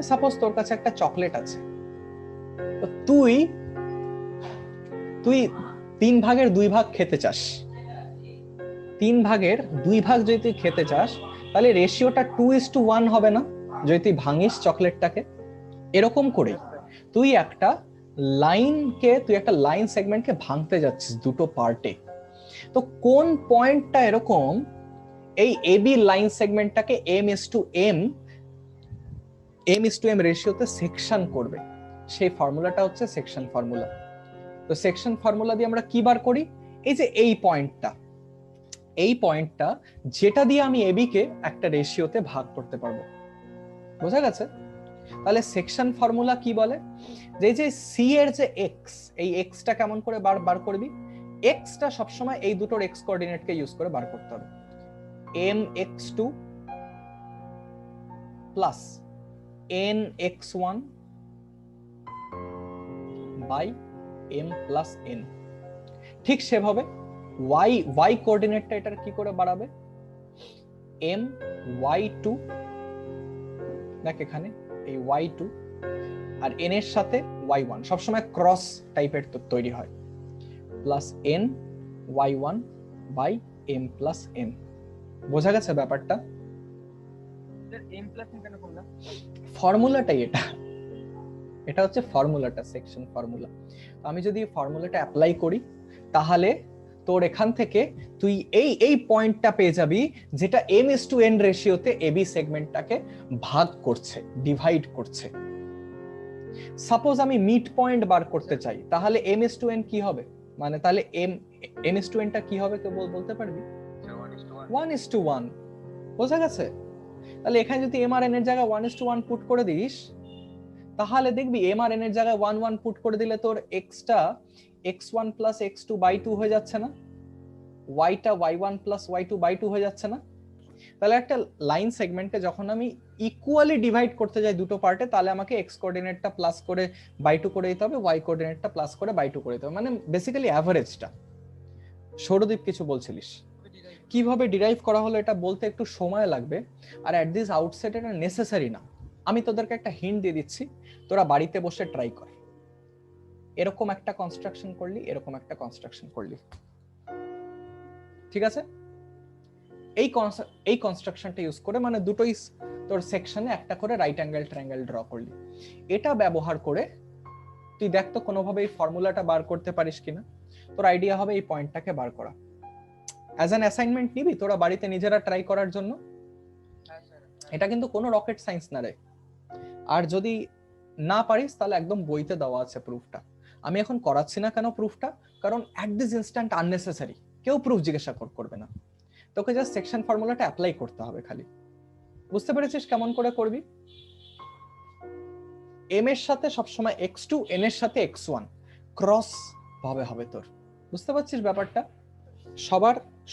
সাপোজ তোর কাছে একটা চকলেট আছে, তো তুই 3 ভাগের 2 ভাগ খেতে চাস। 3 ভাগের 2 ভাগ যদি তুই খেতে চাস, তাহলে রেশিওটা 2:1 হবে না যদি তুই ভাঙিস চকলেটটাকে? এরকম করে তুই একটা লাইন সেগমেন্টকে ভাঙতে যাচ্ছিস দুটো পার্টে। তো কোন পয়েন্টটা এরকম এই এবি লাইন সেগমেন্টটাকে m:m রেশিওতে সেকশন করবে, সেই ফর্মুলাটা হচ্ছে সেকশন ফর্মুলা। তো সেকশন ফর্মুলা দিয়ে আমরা কি বার করি? এই যে এই পয়েন্টটা যেটা দিয়ে আমি এবি কে একটা রেশিওতে ভাগ করতে পারবো। বোঝা গেছে? তাহলে সেকশন ফর্মুলা কি বলে? যে সি এর যে এক্স, এই এক্সটা কেমন করে বার করবি? এক্সটা সবসময় এই দুটোর এক্স কোঅর্ডিনেটকে ইউজ করে বার করতে হবে। mx2 plus nx1 by m plus n। ঠিক সেভাবে y কোঅর্ডিনেটটা এটার কি করে বাড়াবে? my2, দেখ এখানে এই y2 আর n এর সাথে y1 সবসময় ক্রস টাইপের তৈরি হয়, plus n y1 by m plus n। বোঝা গেছে ব্যাপারটা? m প্লাস n কেন করলাম? ফর্মুলাটাই এটা হচ্ছে ফর্মুলাটা, সেকশন ফর্মুলা। আমি যদি ফর্মুলাটা অ্যাপ্লাই করি, তাহলে তোর এখান থেকে তুই এই পয়েন্টটা পেয়ে যাবি যেটা m:n রেশিওতে এবি সেগমেন্টটাকে ভাগ করছে, ডিভাইড করছে। সাপোজ আমি মিড পয়েন্ট বার করতে চাই, তাহলে m:n কি হবে? মানে তাহলে m:n টা কি হবে, কেউ বলতে পারবি? 1:1। বোঝা গেছে? তাহলে এখানে যদি mrn এর জায়গায় 1:1 পুট করে দিস, তাহলে দেখবি mrn এর জায়গায় 1 পুট করে দিলে তোর xটা x1 প্লাস x2 বাই 2 হয়ে যাচ্ছে না? yটা y1 প্লাস y2 বাই 2 হয়ে যাচ্ছে না? তাহলে একটা লাইন সেগমেন্টে যখন আমি ইকুয়ালি ডিভাইড করতে যাই দুটো পার্টে, তাহলে আমাকে x কোঅর্ডিনেটটা প্লাস করে বাই 2 করে দিতে হবে, y কোঅর্ডিনেটটা প্লাস করে বাই 2 করে দিতে হবে, মানে বেসিক্যালি অ্যাভারেজটা। সৌরদীপ কিছু বলছিলিস? কিভাবে ডিরাইভ করা হলো এটা বলতে একটু সময় লাগবে, আর অ্যাট দিস আউটসেট এটা নেসেসারি না। আমি তোদেরকে একটা হিন্ট দিয়ে দিচ্ছি, তোরা বাড়িতে বসে ট্রাই কর। এরকম একটা কনস্ট্রাকশন করলি, এরকম একটা কনস্ট্রাকশন করলি, ঠিক আছে? এই কনস্ট্রাকশনটা ইউজ করে, মানে দুটোই তোর সেকশনে একটা করে রাইট অ্যাঙ্গেল ট্রায়াঙ্গেল ড্র করলি। এটা ব্যবহার করে তুই দেখ তো কোনোভাবে এই ফর্মুলাটা বার করতে পারিস কিনা। তোর আইডিয়া হবে এই পয়েন্টটাকে বার করা। অ্যাজ অ্যান অ্যাসাইনমেন্ট নিবি তোরা বাড়িতে নিজেরা ট্রাই করার জন্য। এটা কিন্তু কোনো রকেট সায়েন্স না রে। আর যদি না পারিস তাহলে একদম বইতে দেওয়া আছে প্রুফটা। আমি এখন করাচ্ছি না কেন প্রুফটা, কারণ অ্যাট দিস ইনস্ট্যান্ট আননেসেসারি, কেউ প্রুফ জিজ্ঞাসা করবে না। তোকে জাস্ট সেকশন ফর্মুলাটা অ্যাপ্লাই করতে হবে খালি। বুঝতে পেরেছিস কেমন করে করবি? m এর সাথে সবসময় x2, n এর সাথে x1 ক্রস ভাবে হবে তোর। বুঝতে পারছিস ব্যাপারটা?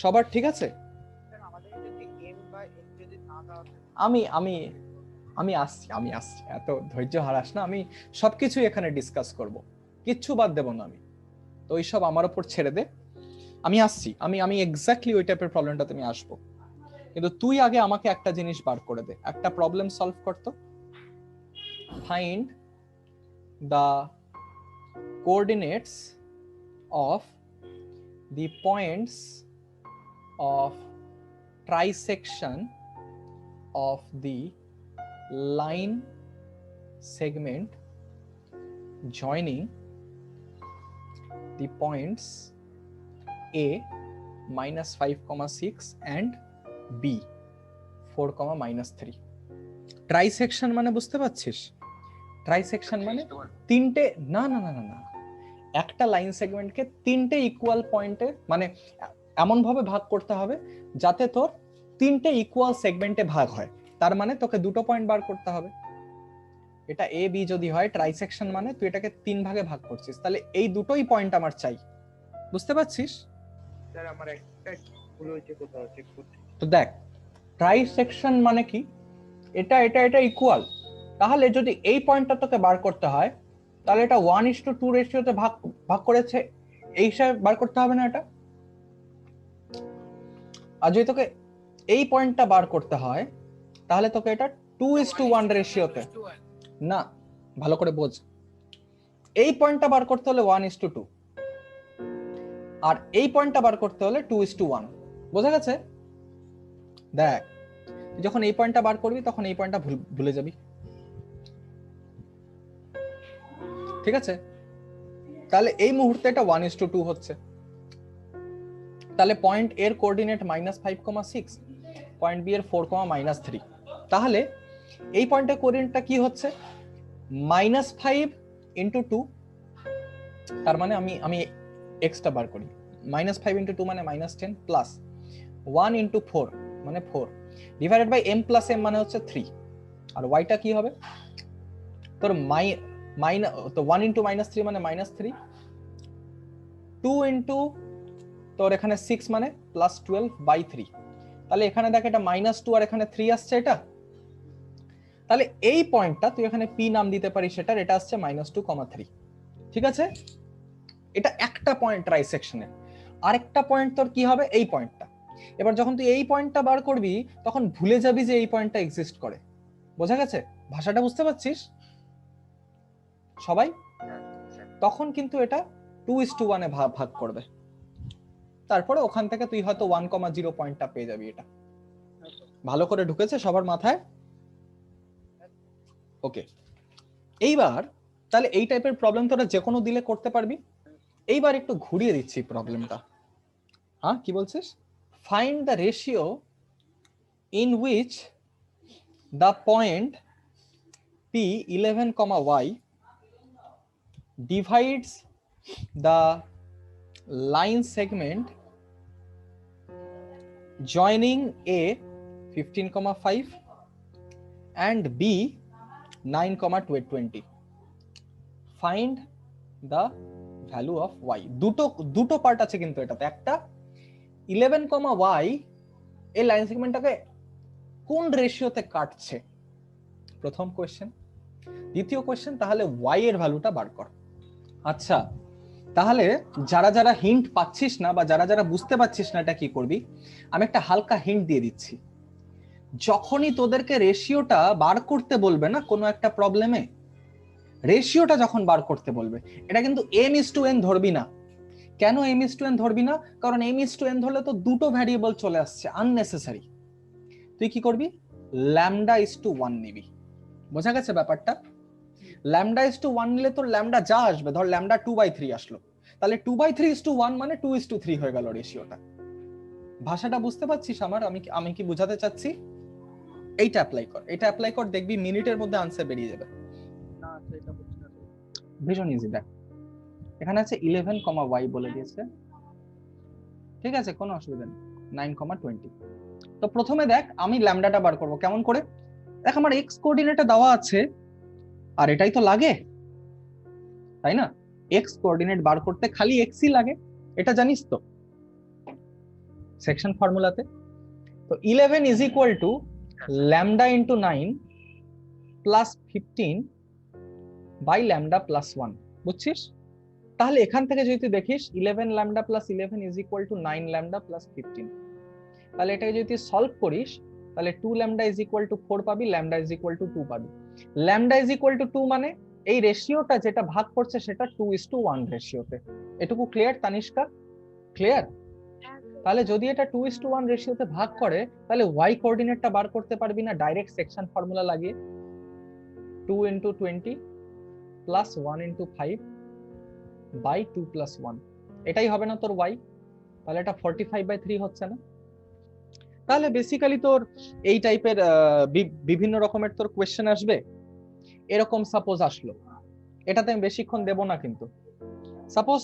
সবার ঠিক আছে? আমাদের যদি m বা n যদি না দেওয়া থাকে, আমি আসছি, এত ধৈর্য হারাস না। আমি সবকিছু এখানে ডিসকাস করব, কিচ্ছু বাদ দেব না আমি। তো এইসব আমার উপর ছেড়ে দে, আমি আসছি। আমি এক্স্যাক্টলি ওই টাইপের প্রবলেমটাতে আমি আসবো, কিন্তু তুই আগে আমাকে একটা জিনিস বার করে দে, একটা প্রবলেম সলভ করতো। Find the coordinates of the points of trisection of the line segment joining the points A minus 5,6 and B 4,-3. ট্রাইসেকশন মানে বুঝতে পারছিস? ট্রাইসেকশন মানে তিনটে না না না না না একটা লাইন সেগমেন্টকে তিনটে ইকুয়াল পয়েন্টে মানে এমন ভাবে ভাগ করতে হবে যাতে তোর তিনটে ইকুয়াল সেগমেন্টে ভাগ হয়। তার মানে তোকে দুটো পয়েন্ট বার করতে হবে। এটা এ বি যদি হয় ট্রাইসেকশন মানে তুই এটাকে তিন ভাগে ভাগ করছিস, তাহলে এই দুটোই পয়েন্ট আমার চাই। বুঝতে পারছিস? স্যার আমার একটা ভুল হয়েছে কোথাও চেক করতে। তো দেখ ট্রাইসেকশন মানে কি, এটা এটা এটা ইকুয়াল, তাহলে যদি এই পয়েন্টটা তোকে বার করতে হয় তাহলে এটা 1:2 রেশিওতে ভাগ ভাগ করেছে এই হিসাবে বার করতে হবে না এটা? আর যদি তোকে এই পয়েন্টটা বার করতে হয় তাহলে তোকে এটা 2:1 রেশিওতে, না ভালো করে বোঝ, এই পয়েন্টটা বার করতে হলে 1:2 আর এই পয়েন্টটা বার করতে হলে 2:1। বোঝা গেছে? দেখ যখন এই পয়েন্টটা বার করবি তখন এই পয়েন্টটা ভুলে যাবি, ঠিক আছে? তাহলে এই মুহূর্তে এটা 1:2 হচ্ছে, তাহলে পয়েন্ট এর কোঅর্ডিনেট -5,6, পয়েন্ট বি এর 4,-3। তাহলে এই পয়েন্টের কোঅর্ডিনেটটা কি হচ্ছে? -5 × 2, তার মানে আমি এক্সটা বার করি, -5 × 2 মানে -10 প্লাস 1 × 4 মানে 4 divided by m plus m মানে হচ্ছে 3। আর ওয়াইটা কি হবে তোর তো 1 × -3 মানে -3, 2 × তোর এখানে 6 মানে +12/3। তাহলে এখানে দেখ এটা -2 আর এখানে 3 আসছে এটা, তাহলে এই পয়েন্টটা তুই এখানে p নাম দিতে পারিস, সেটার এটা আসছে -2,3। ঠিক আছে? এটা একটা পয়েন্ট ট্রাইসেকশনে। আরেকটা পয়েন্ট তোর কি হবে? এই পয়েন্টটা। এবার যখন তুই এই পয়েন্টটা বার করবি তখন ভুলে যাবি যে এই পয়েন্টটা এক্সিস্ট করে। বোঝা গেছে? ভাষাটা বুঝতে পারছিস সবাই? তখন কিন্তু এটা 2:1 এ ভাগ করবে, তারপরে ওখান থেকে তুই হয়তো 1,0 পয়েন্টটা পেয়ে যাবি। এটা ভালো করে ঢুকেছে সবার মাথায়? ওকে, এইবার তাহলে এই টাইপের প্রবলেম তোরা যে কোনো দিলে করতে পারবি। এইবার একটু ঘুরিয়ে দিচ্ছি প্রবলেমটা। হ্যাঁ কি বলছিস? Find the ratio in which the point P11, y divides the line segment joining A 15,5 and B 9,20. Find the value of y. দুটো পার্ট আছে কিন্তু এটাতে। একটা 11, y এই লাইন সেগমেন্টটাকে কোন রেশিওতে কাটছে, প্রথম কোশ্চেন। দ্বিতীয় কোশ্চেন, তাহলে y এর ভ্যালুটা বার কর। আচ্ছা, তাহলে যারা যারা হিন্ট পাচ্ছিস না বা যারা যারা বুঝতে পারছিস না এটা কি করবি, আমি একটা হালকা হিন্ট দিয়ে দিচ্ছি। যখনই তোদেরকে রেশিওটা বার করতে বলবে না কোনো একটা প্রবলেমে, রেশিওটা যখন বার করতে বলবে এটা কিন্তু m:n ধরবি না। কেন m:n ধরবি না? কারণ m:n ধরলে তো দুটো ভ্যারিয়েবল চলে আসছে, আননেসেসারি। তুই কি করবি? λ:1 নিবি। বোঝা গেছে ব্যাপারটা? λ:1 নিলে তোর ল্যামডা যা আসবে, ধর ল্যামডা 2/3 আসলো, তাহলে 2/3:1 মানে 2:3 হয়ে গেল রেশিওটা। ভাষাটা বুঝতে পারছিস আমার? আমি কি বোঝাতে চাচ্ছি? এইটা অ্যাপ্লাই কর, দেখবি মিনিটের মধ্যে আনসার বেরিয়ে যাবে। না সেটা বুঝছি না। ভীষণ ইজি। দেখ এখানে আছে 11, y বলে দিয়েছে, ঠিক আছে, কোনো অসুবিধা নেই, 9,20। তো প্রথমে দেখ আমি ল্যামডাটা বার করব কেমন করে। দেখ আমার এক্স কোঅর্ডিনেটে দেওয়া আছে আর এটাই তো লাগে, তাই না? এক্স কোঅর্ডিনেট বার করতে খালি এক্সই লাগে, এটা জানিস তো সেকশন ফর্মুলাতে। তো 11 is equal to lambda into 9 plus 15 by lambda plus 1। বুঝছিস? তাহলে এখান থেকে যদি তুই দেখিস 11 lambda plus 11 is equal to 9 lambda plus 15, তাহলে এটাকে যদি তুই সলভ করিস তাহলে 2 ল্যামডা ইজ ইকুয়াল টু 4 পাবি, ল্যামডা ইজ ইকুয়াল টু 2 পাবি। ল্যামডা ইজ ইকুয়াল টু 2 মানে এই রেশিওটা যেটা ভাগ করছে সেটা 2:1 রেশিওতে। এটুকু ক্লিয়ার তানিষ্কা? ক্লিয়ার? তাহলে যদি এটা 2:1 রেশিওতে ভাগ করে তাহলে y কোঅর্ডিনেটটা বার করতে পারবি না ডাইরেক্ট সেকশন ফর্মুলা লাগিয়ে? 2 into 20 plus 1 into 5 by 2 plus 1, এটাই হবে না তোর y? তাহলে এটা 45/3 হচ্ছে না? তাহলে বেসিক্যালি তোর এই টাইপের বিভিন্ন রকমের তোর কোয়েশ্চেন আসবে। এরকম সাপোজ আসলো, এটাতে আমি বেশিক্ষণ দেব না, কিন্তু সাপোজ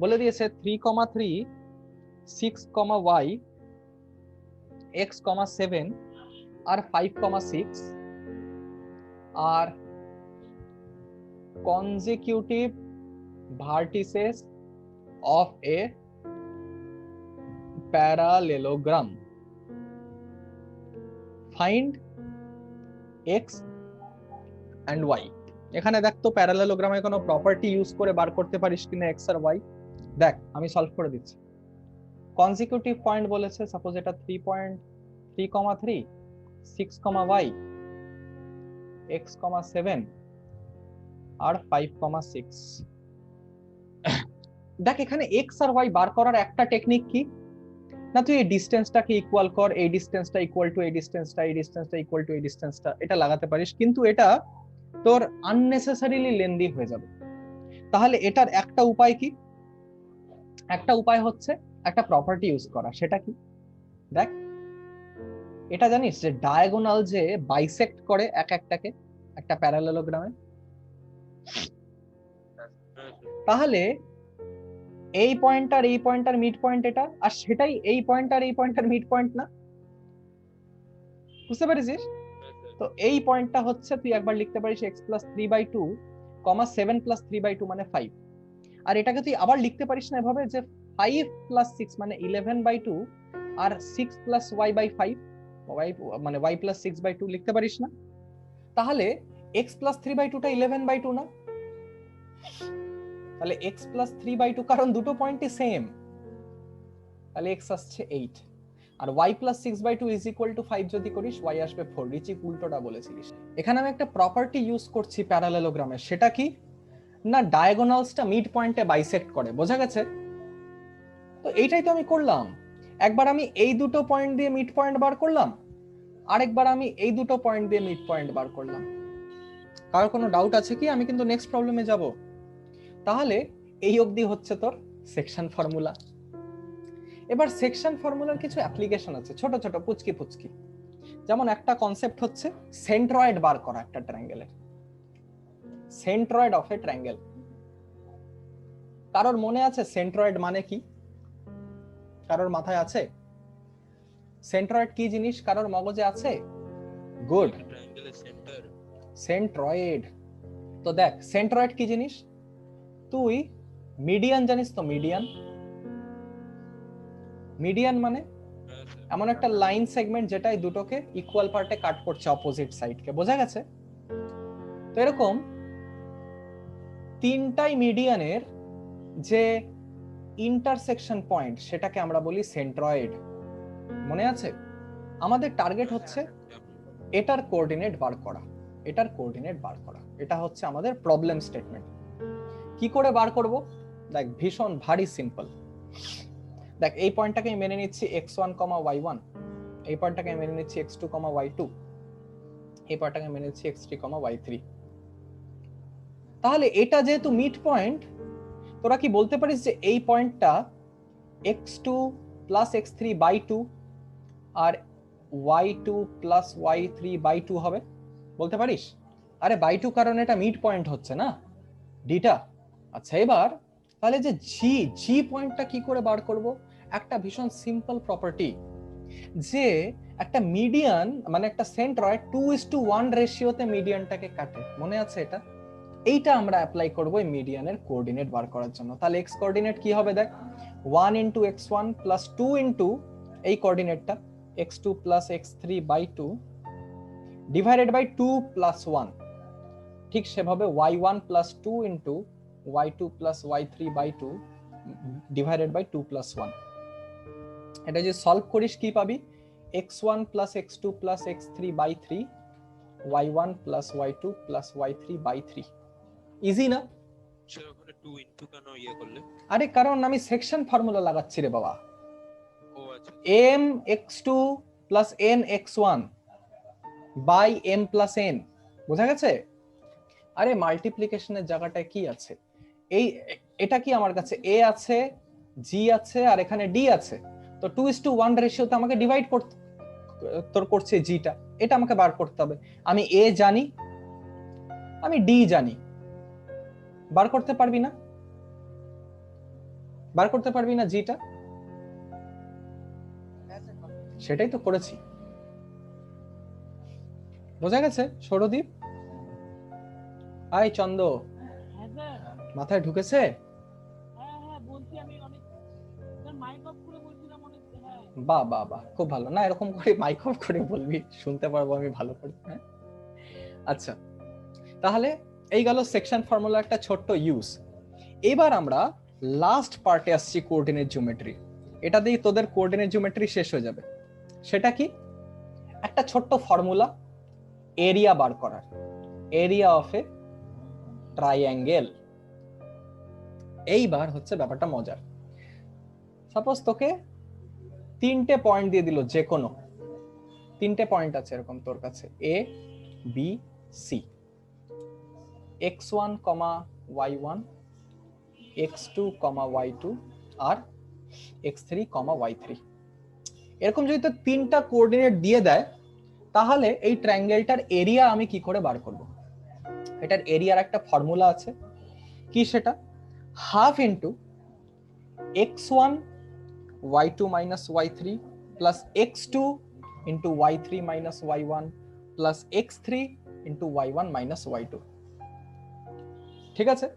বলে দিয়েছে 3,3 6, y x, 7 R 5,6 R consecutive vertices of a parallelogram. Find x and y. এখানে দেখ তো প্যারালেলোগ্রামে কোনো প্রপার্টি ইউজ করে বার করতে পারিস কিনা x আর y। দেখ আমি সলভ করে দিচ্ছি। কনজিকিউটিভ পয়েন্ট বলেছে, সাপোজ এটা 3.3,3 6, y x, 7 আর 5,6। দেখ এখানে x আর y বার করার একটা টেকনিক কি না, তুই এই ডিসটেন্সটাকে ইকুয়াল কর, এই ডিসটেন্সটা ইকুয়াল টু এই ডিসটেন্সটা, এই ডিসটেন্সটা ইকুয়াল টু এই ডিসটেন্সটা, এটা লাগাতে পারিস, কিন্তু এটা তোর আননেসেসারিলি লেন্দি হয়ে যাবে। তাহলে এটার একটা উপায় কি? একটা উপায় হচ্ছে একটা প্রপার্টি ইউজ করা। সেটা কি? দেখ এটা জানিস যে ডায়াগোনাল যে বাইসেক্ট করে একটাকে একটা প্যারালেলোগ্রামে, তাহলে এই পয়েন্ট আর মিড পয়েন্ট এটা, আর সেটাই এই পয়েন্ট আর মিড পয়েন্ট না? বুঝতে পেরেছিস? তো এই পয়েন্টটা হচ্ছে তুই একবার লিখতে পারিস x plus 3/2, 7 plus 3/2 মানে 5। আর এটাকে তুই আবার লিখতে পারিস না এভাবে যে 5 plus 6 মানে 11/2 আর 6 plus y/5 মানে y plus 6/2 লিখতে পারিস না? তাহলে x plus 3/2 টা 11/2 না? তাহলে x plus 3/2, কারণ দুটো পয়েন্টই সেম, তাহলে x আসছে 8 আর y plus 6/2 is equal to 5 যদি করিস y আসবে 4। রিচি উল্টোটা বলেছিলিস। এখানে আমি একটা প্রপার্টি ইউজ করছি প্যারালেলোগ্রামে, সেটা কি না ডায়াগোনালসটা মিড পয়েন্টে বাইসেক্ট করে। বোঝা গেছে? তো এইটাই তো আমি করলাম। একবার আমি এই দুটো পয়েন্ট দিয়ে মিড পয়েন্ট বার করলাম, আরেকবার আমি এই দুটো পয়েন্ট দিয়ে মিড পয়েন্ট বার করলাম। কারো কোনো ডাউট আছে কি? আমি কিন্তু নেক্সট প্রবলেমে যাব। তাহলে এই অবধি হচ্ছে তোর সেকশন ফর্মুলা। এবার সেকশন ফর্মুলার কিছু অ্যাপ্লিকেশন আছে, ছোট ছোট পুচকি। যেমন একটা কনসেপ্ট হচ্ছে সেন্ট্রয়েড বার করা একটা ট্রায়াঙ্গেলের, সেন্ট্রয়েড অফ এ ট্রায়াঙ্গেল। কারোর মনে আছে সেন্ট্রয়েড মানে কি? কারোর মাথায় আছে সেন্ট্রয়েড কি জিনিস? কারোর মগজে আছে? গুড, ট্রায়াঙ্গেলের সেন্টার। সেন্ট্রয়েড। তো দেখ সেন্ট্রয়েড কি জিনিস? তুই মিডিয়ান জানিস তো? মিডিয়ান মানে এমন একটা লাইন সেগমেন্ট যেটাই দুটোকে ইকুয়াল পার্টে কাট করছে, অপোজিট সাইডকে। বোঝা গেছে? তো এরকম তিনটাই মিডিয়ানের যে ইন্টারসেকশন পয়েন্ট সেটাকে আমরা বলি সেন্ট্রয়েড। মনে আছে? আমাদের টার্গেট হচ্ছে এটার কোঅর্ডিনেট বার করা, এটা হচ্ছে আমাদের প্রবলেম স্টেটমেন্ট। কি করে বার করব? দেখ ভীষণ ভারী সিম্পল। দেখ এই পয়েন্টটাকে আমি মেনে নিচ্ছি x1, y1, এই পয়েন্টটাকে আমি মেনে নিচ্ছি x2, y2, এই পয়েন্টটাকে মেনে নিচ্ছি x3, y3। তাহলে এটা যেহেতু মিড পয়েন্ট, তোরা কি বলতে পারিস যে এই পয়েন্টটা x2 plus x3/2 আর y2 plus y3/2 হবে? বলতে পারিস? আরে বাই 2 কারণ এটা মিড পয়েন্ট হচ্ছে না ডিটা। আচ্ছা এবার তাহলে যে জি পয়েন্টটা কি করে বার করব? একটা ভীষণ সিম্পল প্রপার্টি, যে একটা মিডিয়ান মানে একটা সেন্ট্রয়েড 2:1 রেশিওতে মিডিয়ানটাকে কাটে। মনে আছে এটা? এইটা আমরা অ্যাপ্লাই করব এই মিডিয়ানের কোঅর্ডিনেট বার করার জন্য। তাহলে x কোঅর্ডিনেট কি হবে? দেখ 1 into x1 plus 2 into এই কোঅর্ডিনেটটা x2 plus x3/2 divided by 2 plus 1। ঠিক সেভাবে y1 plus 2 into y2 plus y3/2 divided by 2 plus 1। এটা যে সলভ করিস কি পাবি? x1 plus x2 plus x3/3 y1 plus y2 plus y3/3। Easy না? স্যার ওখানে 2 ইনটু কেন ইয়ে করলে? আরে কারণ আমি সেকশন ফর্মুলা লাগাচ্ছি রে বাবা। ও আচ্ছা, m x2 plus n x1 by m plus n বোঝা গেছে? আরে মাল্টিপ্লিকেশনের জায়গাটায় কি আছে, এই এটা কি আমার কাছে a আছে, g আছে, আর এখানে d আছে। তো 2:1 রেশিওতে আমাকে ডিভাইড করতে করছে জিটা, এটা আমাকে বার করতে হবে। আমি a জানি, আমি d জানি, বার করতে পারবি না? বার করতে পারবি না জিটা? সেটাই তো করেছি। বোঝা গেছে সৌরদীপ? আই চন্দ, হ্যাঁ স্যার, মাথায় ঢুকেছে? হ্যাঁ বলছি, আমি অনেক মাইক অফ করে বলছিলাম অনেক। হ্যাঁ বাহ বাহ বাহ, খুব ভালো। না, এরকম করে মাইক অফ করে বলবি, শুনতে পারবো আমি ভালো করে। হ্যাঁ, আচ্ছা, তাহলে এই গেল সেকশন ফর্মুলা একটা ছোট্ট ইউজ। এবার আমরা লাস্ট পার্টে আসছি, কোঅর্ডিনেট জিওমেট্রি। এটা দিয়ে তোদের কোঅর্ডিনেট জিওমেট্রি শেষ হয়ে যাবে। সেটা কি? একটা ছোট্ট ফর্মুলা, এরিয়া বার করার, এরিয়া অফ এ ট্রাইঅ্যাঙ্গেল। এইবার হচ্ছে ব্যাপারটা মজার। সাপোজ তোকে 3টে পয়েন্ট দিয়ে দিল, যে কোনো 3টে পয়েন্ট আছে এরকম তোর কাছে, A B C, x1, y1, x2, y2 R x3, y3। এরকম যদি তো 3টা কোঅর্ডিনেট দিয়ে দেয়, তাহলে এই ট্রায়াঙ্গেলটার এরিয়া আমি কি করে বার করব? এটার এরিয়ার একটা ফর্মুলা আছে। কি সেটা? Half into x1 y2 minus y3 plus x2 into y3 minus y1 plus x3 into y1 minus y2। ঠিক আছে?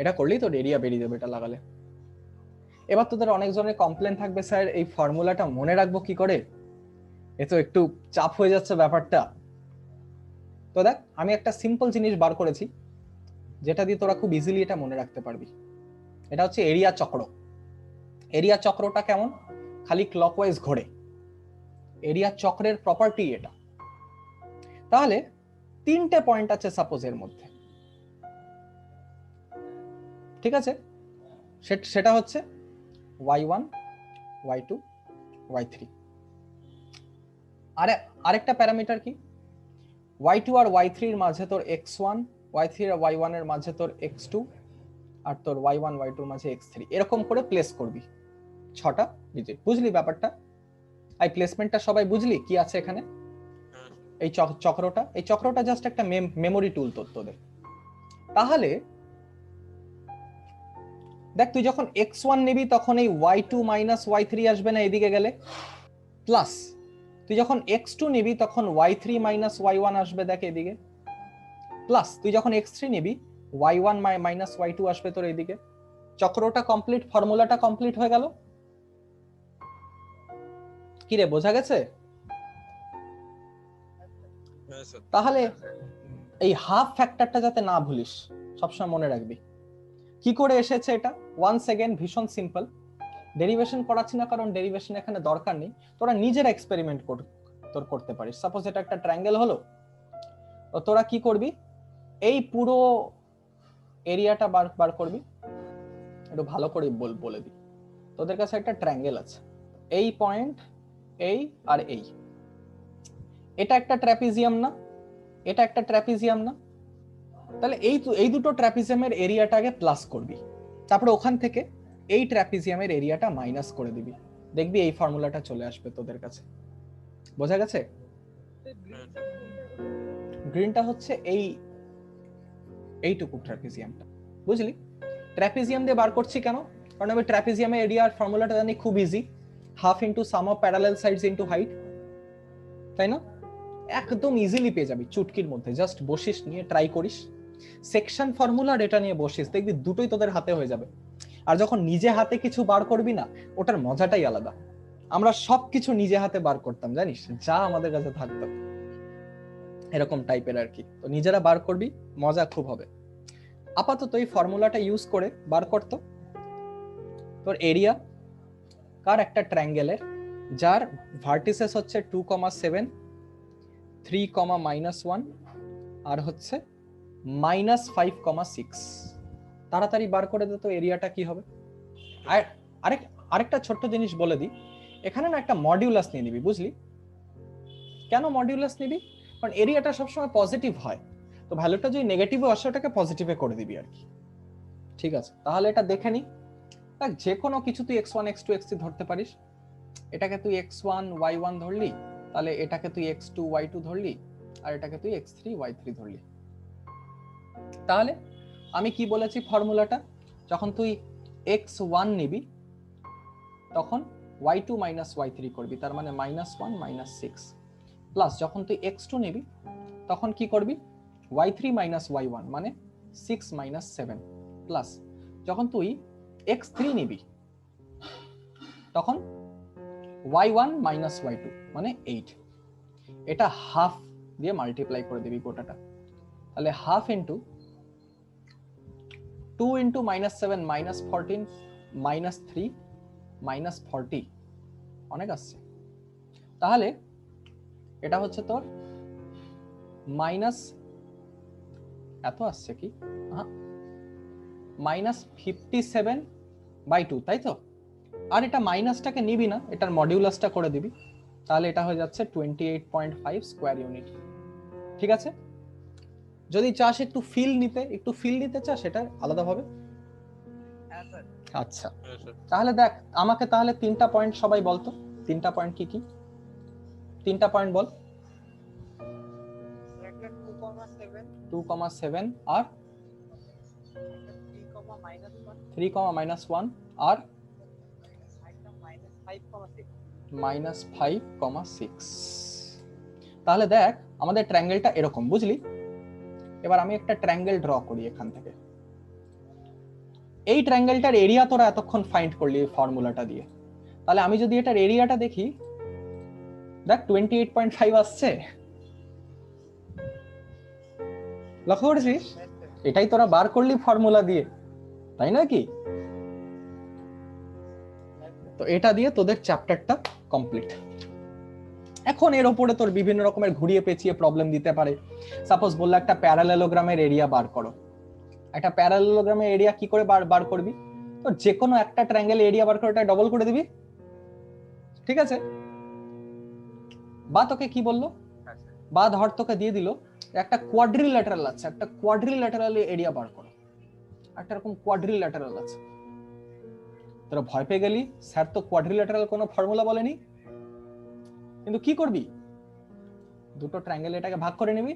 এটা করলেই তো এরিয়া বেরিয়ে যাবে এটা লাগালে। এবার তোদের অনেকজনের কমপ্লেন থাকবে, স্যার এই ফর্মুলাটা মনে রাখবো কি করে? এ তো একটু চাপ হয়ে যাচ্ছে ব্যাপারটা। তো দেখ, আমি একটা সিম্পল জিনিস বার করেছি, যেটা দিয়ে তোরা খুব ইজিলি এটা মনে রাখতে পারবি। এটা হচ্ছে এরিয়া চক্র। এরিয়া চক্রটা কেমন? খালি ক্লকওয়াইজ ঘোরে। এরিয়া চক্রের প্রপার্টি এটা। তাহলে 3টে পয়েন্ট আছে সাপোজ এর মধ্যে, ঠিক আছে? সেটা হচ্ছে y1, y2, y3। আরেকটা প্যারামিটার কি? y2 আর y3 এর মাঝে তোর x1, y3 আর y1 এর মাঝে তোর x2, আর তোর y1, y2 এর মাঝে x3। এরকম করে প্লেস করবি 6টা ডিজিট। বুঝলি ব্যাপারটা? এই প্লেসমেন্টটা সবাই বুঝলি কি আছে এখানে? এই চক্রটা জাস্ট একটা মেমোরি টুল তোদের। তাহলে দেখ, তুই যখন x1 নিবি তখন এই y2 মাইনাস y3 আসবে না এদিকে গেলে, প্লাস তুই যখন x2 নিবি তখন y3 মাইনাস y1 আসবে দেখ এদিকে, প্লাস তুই যখন x3 নিবি y1 মাইনাস y2 আসবে তোর এদিকে। চক্রটা কমপ্লিট, ফর্মুলাটা কমপ্লিট হয়ে গেল। কি রে, বোঝা গেছে? তাহলে এই হাফ ফ্যাক্টরটা যাতে না ভুলিস, সবসময় মনে রাখবি। কি করে এসেছে এটা? ওয়ান্স এগেন ভীষণ সিম্পল। ডেরিভেশন করাচ্ছি না, কারণ ডেরিভেশন এখানে দরকার নেই। তোরা নিজের এক্সপেরিমেন্ট তোর করতে পারিস। সাপোজ এটা একটা ট্রায়াঙ্গেল হলো, তো তোরা কি করবি? এই পুরো এরিয়াটা বার করবি। একটু ভালো করে বলে দিই, তোদের কাছে একটা ট্রায়াঙ্গেল আছে, এই পয়েন্ট, এই আর এই, এটা একটা ট্র্যাপিজিয়াম না? এটা একটা ট্র্যাপিজিয়াম না? তাহলে এই দুটো ট্র্যাপিজিয়ামের এরিয়াটাকে প্লাস করবি, তারপরে ওখান থেকে এই ট্র্যাপিজিয়ামের এরিয়াটা মাইনাস করে দিবি। দেখবি এই ফর্মুলাটা চলে আসবে তোদের কাছে। বোঝা গেছে? গ্রিনটা হচ্ছে এইটুকু ট্র্যাপিজিয়ামটা। বুঝলি? ট্র্যাপিজিয়াম দিয়ে বার করছি কেন? কারণ আমি ট্র্যাপিজিয়ামের এরিয়ার ফর্মুলাটা জানি, খুব easy, half into some of parallel sides into height, তাই না? একদম ইজিলি পেয়ে যাবি চুটকির মধ্যে। জাস্ট বসিস, নিয়ে ট্রাই করিস, সেকশন ফর্মুলার এটা নিয়ে বসিস, দেখবি দুটোই তোদের হাতে হয়ে যাবে। আর যখন নিজে হাতে কিছু বার করবি না, ওটার মজাটাই আলাদা। আমরা সবকিছু নিজে হাতে বার করতাম, জানিস, যা আমাদের কাছে থাকতো, এরকম টাইপের আর কি। তো নিজেরা বার করবি, মজা খুব হবে। আপাতত এই ফর্মুলাটা ইউজ করে বার করতো তোর এরিয়া কার? একটা ট্রায়াঙ্গেলের, যার ভার্টিসেস হচ্ছে 2,7, 3,-1 আর হচ্ছে -5,6। তাড়াতাড়ি বার করে দে তো এরিয়াটা কি হবে। আর আরেকটা ছোট্ট জিনিস বলে দিই, এখানে না একটা মডিউলাস নিয়ে নিবি। বুঝলি কেন মডিউলাস নিবি? কারণ এরিয়াটা সবসময় পজিটিভ হয়, তো ভ্যালুটা যদি নেগেটিভে আসে ওটাকে পজিটিভে করে দিবি আর কি। ঠিক আছে, তাহলে এটা দেখে নি। দেখ যে কোনো কিছু তুই x1 x2 x3 ধরতে পারিস। এটাকে তুই x1 y1 ধরলি, তাহলে এটাকে তুই x2 y2 ধরলি, আর এটাকে তুই x3 y3 ধরলি। তাহলে আমি কি বলেছি ফর্মুলাটা, যখন তুই x1 নিবি তখন y2 মাইনাস y3 করবি, তার মানে -1 -6, প্লাস যখন তুই x2 নিবি তখন কি করবি, y3 মাইনাস y1 মানে 6 - 7, প্লাস যখন তুই x3 নিবি তখন y1 মাইনাস y2 মানে 8। এটা হাফ দিয়ে মাল্টিপ্লাই করে দিবি গোটাটা, তাহলে হাফ ইন্টু 2 ইন্টু -7 -14 -3 -40 অনেক আসছে। তাহলে এটা হচ্ছে তোর মাইনাস এত আসছে কি, -57/2, তাই তো? আর এটা মাইনাসটাকে নিবি না, এটার মডিউলাসটা করে দিবি, তাহলে এটা হয়ে যাচ্ছে 28.5 স্কয়ার ইউনিট। ঠিক আছে, যদি চাস একটু ফিল নিতে চাস সেটা আলাদাভাবে। হ্যাঁ স্যার। আচ্ছা, হ্যাঁ স্যার। তাহলে দেখ আমাকে তাহলে 3টা পয়েন্ট সবাই বলতো, 3টা পয়েন্ট কি কি? 3টা পয়েন্ট বল। একটা 2,7 2,7 আর একটা 3,-1 3,-1 আর একটা -5,6 -5,6। তাহলে দেখ আমাদের ট্রায়াঙ্গেলটা এরকম, বুঝলি? এবার আমি একটা ট্রায়াঙ্গেল ড্র করি এখান থেকে। এই ট্রায়াঙ্গেলটার এরিয়া তোরা এতক্ষণ ফাইন্ড করলি এই ফর্মুলাটা দিয়ে, তাহলে আমি যদি এটার এরিয়াটা দেখি, দেখ 28.5 আসছে, লক্ষ্য করেছিস? এটাই তোরা বার করলি ফর্মুলা দিয়ে, তাই না কি? তো এটা দিয়ে তোদের চ্যাপ্টারটা কমপ্লিট। এখন এর উপরে তোর বিভিন্ন রকমের ঘুরিয়ে পেঁচিয়ে প্রবলেম দিতে পারে। সাপোজ বললো একটা প্যারালেলোগ্রামের এরিয়া বার করো। একটা প্যারালেলোগ্রামের এরিয়া কি করে বার করবি? তো যে কোনো একটা ট্রায়াঙ্গেল এরিয়া বার করে এটা ডবল করে দিবি, ঠিক আছে? বা তোকে কি বললো, বা ধর তোকে দিয়ে দিল একটা কোয়াড্রিল্যাটারাল আছে, একটা কোয়াড্রিল্যাটারাল এরিয়া বার করো, একটা এরকম কোয়াড্রিল্যাটারাল আছে। তোরা ভয় পেয়ে গেলি, স্যার তো কোয়াড্রিল্যাটারাল কোনো ফর্মুলা বলেনি। কিন্তু কি করবি, দুটো ট্রায়াঙ্গেল এটাকে ভাগ করে নিবি,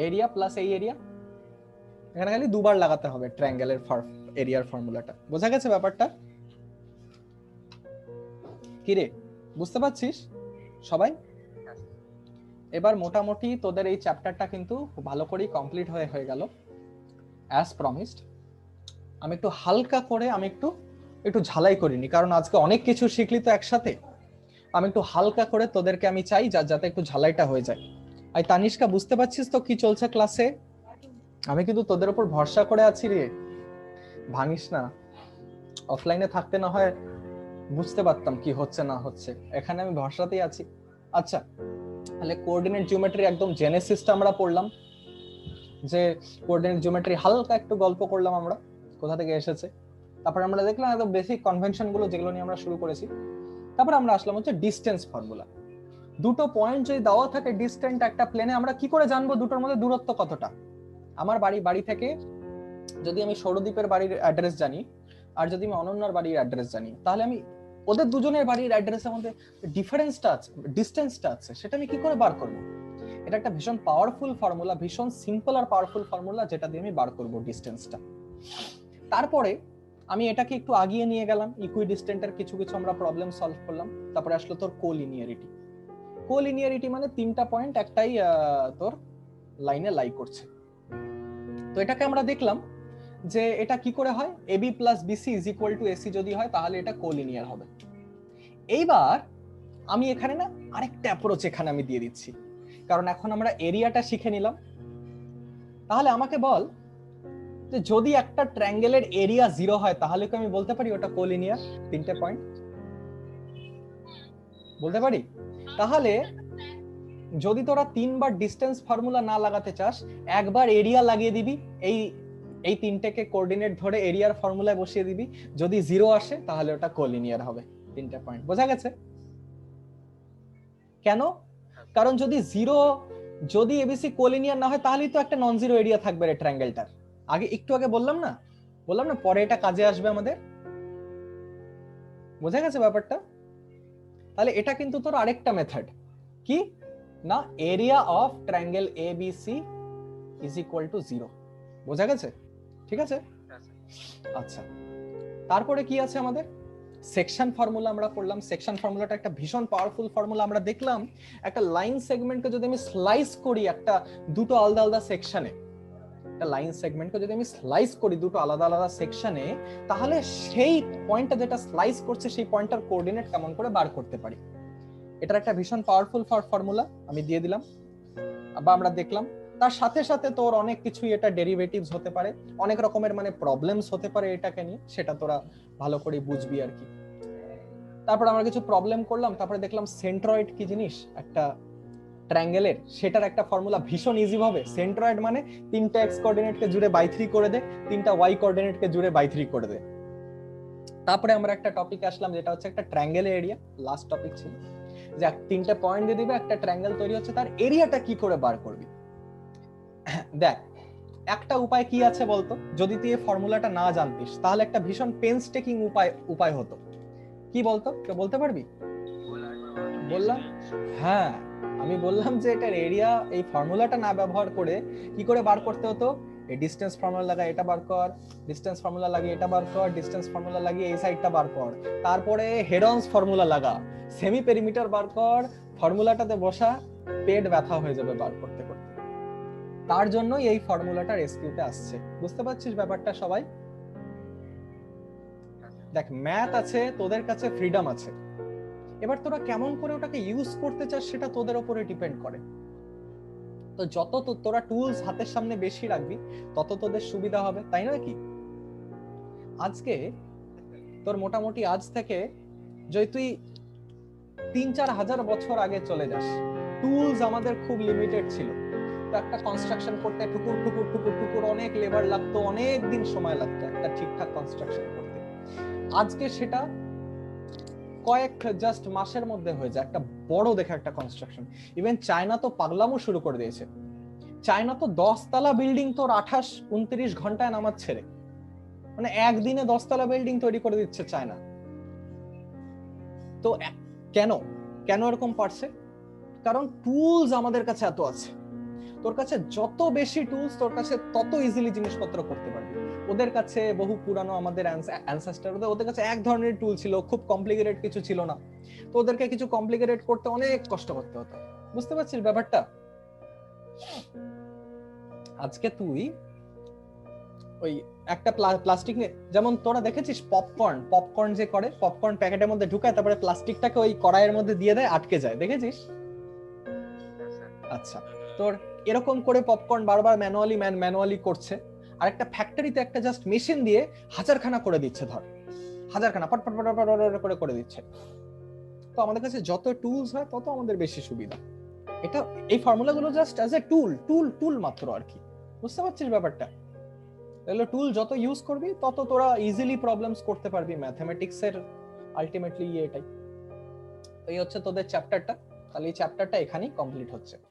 এরিয়া প্লাস এই এরিয়া, এখানে খালি দুবার লাগাতে হবে ট্রায়াঙ্গেলের এরিয়ার ফর্মুলাটা। বোঝা গেছে ব্যাপারটা? কি রে, বুঝতে পারছিস সবাই? এবার মোটামুটি তোদের এই চ্যাপ্টারটা কিন্তু ভালো করেই কমপ্লিট হয়ে গেল অ্যাজ প্রমিসড। আমি একটু হালকা করে আমি একটু ঝালাই করিনি, কারণ আজকে অনেক কিছু শিখলি তো একসাথে। আমি একটু হালকা করে তোদেরকে আমি চাই যাতে একটু ঝালাইটা হয়ে যায়। আর তানিষ্কা, বুঝতে পারছিস তো কি চলছে ক্লাসে? আমি কিন্তু তোদের উপর ভরসা করে আছি রে, ভাঙিস না। অফলাইনে থাকতে না হয় বুঝতে পারতাম কি হচ্ছে না হচ্ছে, এখানে আমি ভরসাতেই আছি। আচ্ছা, তাহলে কোঅর্ডিনেট জিওমেট্রি একদম জেনেসিসটা আমরা পড়লাম, যে কোঅর্ডিনেট জিওমেট্রি হালকা একটু গল্প করলাম আমরা কোথা থেকে এসেছে। তারপর আমরা দেখলাম একদম বেসিক কনভেনশন গুলো যেগুলো নিয়ে আমরা শুরু করেছি। তারপর আমরা আসলাম হচ্ছে ডিসটেন্স ফর্মুলা। দুটো পয়েন্ট যদি দেওয়া থাকে ডিসটেন্ট একটা প্লেনে, আমরা কি করে জানবো দুটোর মধ্যে দূরত্ব কতটা? আমার বাড়ি থেকে যদি আমি সৌরদীপের বাড়ির অ্যাড্রেস জানি, আর যদি আমি অনন্যার বাড়ির অ্যাড্রেস জানি, তাহলে আমি ওদের দুজনের বাড়ির অ্যাড্রেসের মধ্যে ডিফারেন্সটা আছে, ডিসটেন্সটা আছে, সেটা আমি কি করে বার করবো? এটা একটা ভীষণ পাওয়ারফুল ফর্মুলা, ভীষণ সিম্পল আর পাওয়ারফুল ফর্মুলা, যেটা দিয়ে আমি বার করবো ডিসটেন্সটা। তারপরে আমি এটাকে একটু আগিয়ে নিয়ে গেলাম, ইকুইডিস্টেন্টের কিছু আমরা প্রবলেম সলভ করলাম। তারপরে আসলো তোর কোলিনিয়ারিটি। কোলিনিয়ারিটি মানে 3টা পয়েন্ট একটাই তোর লাইনে লাই করছে। তো এটাকে আমরা দেখলাম যে এটা কি করে হয়, AB plus BC is equal two AC যদি হয় তাহলে এটা কোলিনিয়ার হবে। এইবার আমি এখানে না আরেকটা অ্যাপ্রোচ এখানে আমি দিয়ে দিচ্ছি, কারণ এখন আমরা এরিয়াটা শিখে নিলাম। তাহলে আমাকে বল যে যদি একটা ট্রায়াঙ্গেলের এরিয়া 0 হয় তাহলে কি আমি বলতে পারি ওটা কোলিনিয়ার? 3টে পয়েন্ট বলতে পারি। তাহলে যদি তোরা 3বার ডিসটেন্স ফর্মুলা না লাগাতে চাস, একবার এরিয়া লাগিয়ে দিবি, এই 3টেকে কোঅর্ডিনেট ধরে এরিয়ার ফর্মুলায় বসিয়ে দিবি, যদি 0 আসে তাহলে ওটা কোলিনিয়ার হবে। 3টে পয়েন্ট বোঝা গেছে? কেন? কারণ যদি এবিসি কোলিনিয়ার না হয় তাহলেই তো একটা নন জিরো এরিয়া থাকবে রে ট্রায়াঙ্গেলটার। একটু আগে বললাম না পরে এটা কাজে আসবে আমাদের। বোঝা গেছে ব্যাপারটা? তাহলে এটা কিন্তু তোর আরেকটা মেথড, কি না, area of triangle ABC is equal two 0। বোঝা গেছে? ঠিক আছে, আচ্ছা। তারপরে কি আছে আমাদের? সেকশন ফর্মুলা আমরা পড়লাম। সেকশন ফর্মুলাটা একটা ভীষণ পাওয়ারফুল ফর্মুলা। আমরা দেখলাম একটা লাইন সেগমেন্টকে যদি আমি স্লাইস করি দুটো আলাদা আলাদা সেকশনে, একটা লাইন সেগমেন্টকে যদি আমি স্লাইস করি দুটো আলাদা আলাদা সেকশনে, তাহলে সেই পয়েন্টটা যেটা স্লাইস করছে সেই পয়েন্টটার কোঅর্ডিনেট কেমন করে বার করতে পারি। এটার একটা ভীষণ পাওয়ারফুল ফর্মুলা আমি দিয়ে দিলাম বা আমরা দেখলাম। তার সাথে সাথে তোর অনেক কিছুই এটা ডেরিভেটিভস হতে পারে, অনেক রকমের মানে প্রবলেমস হতে পারে এটাকে নিয়ে, সেটা তোরা ভালো করে বুঝবি আর কি। তারপর আমরা কিছু প্রবলেম করলাম, তারপরে দেখলাম সেন্ট্রয়েড কি জিনিস একটা ট্রায়াঙ্গেলের, সেটার একটা ফর্মুলা ভীষণ ইজি ভাবে। সেন্ট্রয়েড মানে 3টা এক্স কোঅর্ডিনেটকে জুড়ে বাই 3 করে দে, 3টা ওয়াই কোঅর্ডিনেটকে জুড়ে বাই 3 করে দে। তারপরে আমরা একটা টপিকে আসলাম যেটা হচ্ছে একটা ট্রায়াঙ্গেলের এরিয়া, লাস্ট টপিক ছিল, যে 3টে পয়েন্ট দিয়ে দিবে, একটা ট্রায়াঙ্গেল তৈরি হচ্ছে, তার এরিয়াটা কি করে বার করবি। দেখ একটা উপায় কি আছে বলতো, যদি তুই এই ফর্মুলাটা না জানতিস তাহলে একটা ভীষণ পেন্সটেকিং উপায় হতো। কি বলতো, কেউ বলতে পারবি? বললাম, হ্যাঁ আমি বললাম যে এটার এরিয়া এই ফর্মুলাটা না ব্যবহার করে কি করে বার করতে হতো। এই ডিসটেন্স ফর্মুলা লাগা এটা বার কর, ডিসটেন্স ফর্মুলা লাগিয়ে এটা বার কর, ডিসটেন্স ফর্মুলা লাগিয়ে এই সাইডটা বার কর, তারপরে হেডন্স ফর্মুলা লাগা, সেমি পেরিমিটার বার কর, ফর্মুলাটাতে বসা, পেট ব্যথা হয়ে যাবে বার করতে করতে। তার জন্যই এই ফর্মুলাটা রেস্কিউতে আসছে। বুঝতে পারছিস ব্যাপারটা সবাই? দেখ ম্যাথ আছে, তোদের কাছে ফ্রিডম আছে, এবার তোরা কেমন করে ওটাকে ইউজ করতে চাস সেটা তোদের উপরে ডিপেন্ড করে। তো যত তোরা টুলস হাতের সামনে বেশি রাখবি তত তোদের সুবিধা হবে, তাই নয় কি? আজকে তোর মোটামুটি আজ থেকে যদি তুই 3-4 হাজার বছর আগে চলে যাস, টুলস আমাদের খুব লিমিটেড ছিল। তো একটা কনস্ট্রাকশন করতে ঠুকুর ঠুকুর ঠুকুর ঠুকুর অনেক লেবার লাগতো, অনেক দিন সময় লাগতো একটা ঠিকঠাক কনস্ট্রাকশন করতে। আজকে সেটা কয়েক জাস্ট মাসের মধ্যে হয়ে যায় একটা বড় দেখে একটা কনস্ট্রাকশন। ইভেন চায়না তো পাগলামো শুরু করে দিয়েছে। চায়না তো 10 তলা বিল্ডিং তোর 28-29 ঘন্টায় নামাচ্ছে রে, মানে একদিনে 10 তলা বিল্ডিং তৈরি করে দিচ্ছে চায়না। তো কেন এরকম পারছে? কারণ টুলস আমাদের কাছে এত আছে। তোর কাছে যত বেশি টুলস, তোর কাছে তত ইজিলি জিনিসপত্র করতে পারবি। ওদের কাছে বহু পুরানো আমাদের অ্যানসেস্টর, ওদের কাছে এক ধরনের টুল ছিল, খুব কমপ্লিকেটেড কিছু ছিল না। তো ওদেরকে কিছু কমপ্লিকেটেড করতে অনেক কষ্ট করতে হতো। বুঝতে পারছিস ব্যাপারটা? আজকে তুই ওই একটা প্লাস্টিক নিয়ে, যেমন তোরা দেখেছিস পপকর্ন যে করে, পপকর্ন প্যাকেটের মধ্যে ঢুকায় তারপরে প্লাস্টিকটাকে ওই কড়াইয়ের মধ্যে দিয়ে দেয়, আটকে যায়, দেখেছিস? আচ্ছা, তোর এরকম করে পপকর্ন বারবার ম্যানুয়ালি করছে, আর একটা ফ্যাক্টরিতে একটা জাস্ট মেশিন দিয়ে হাজারখানা করে দিচ্ছে, ধর হাজারখানা পট করে দিচ্ছে। তো আমাদের কাছে যত টুলস হয় তত আমাদের বেশি সুবিধা। এটা এই ফর্মুলাগুলো জাস্ট অ্যাজ এ টুল মাত্র আর কি। বুঝতে পারছিস ব্যাপারটা? তাহলে টুল যত ইউজ করবি তত তোরা ইজিলি প্রবলেমস করতে পারবি। ম্যাথমেটিক্স এর আলটিমেটলি এটাই। এই হচ্ছে তোদের চ্যাপ্টারটা। তাহলে এই চ্যাপ্টারটা এখানেই কমপ্লিট হচ্ছে।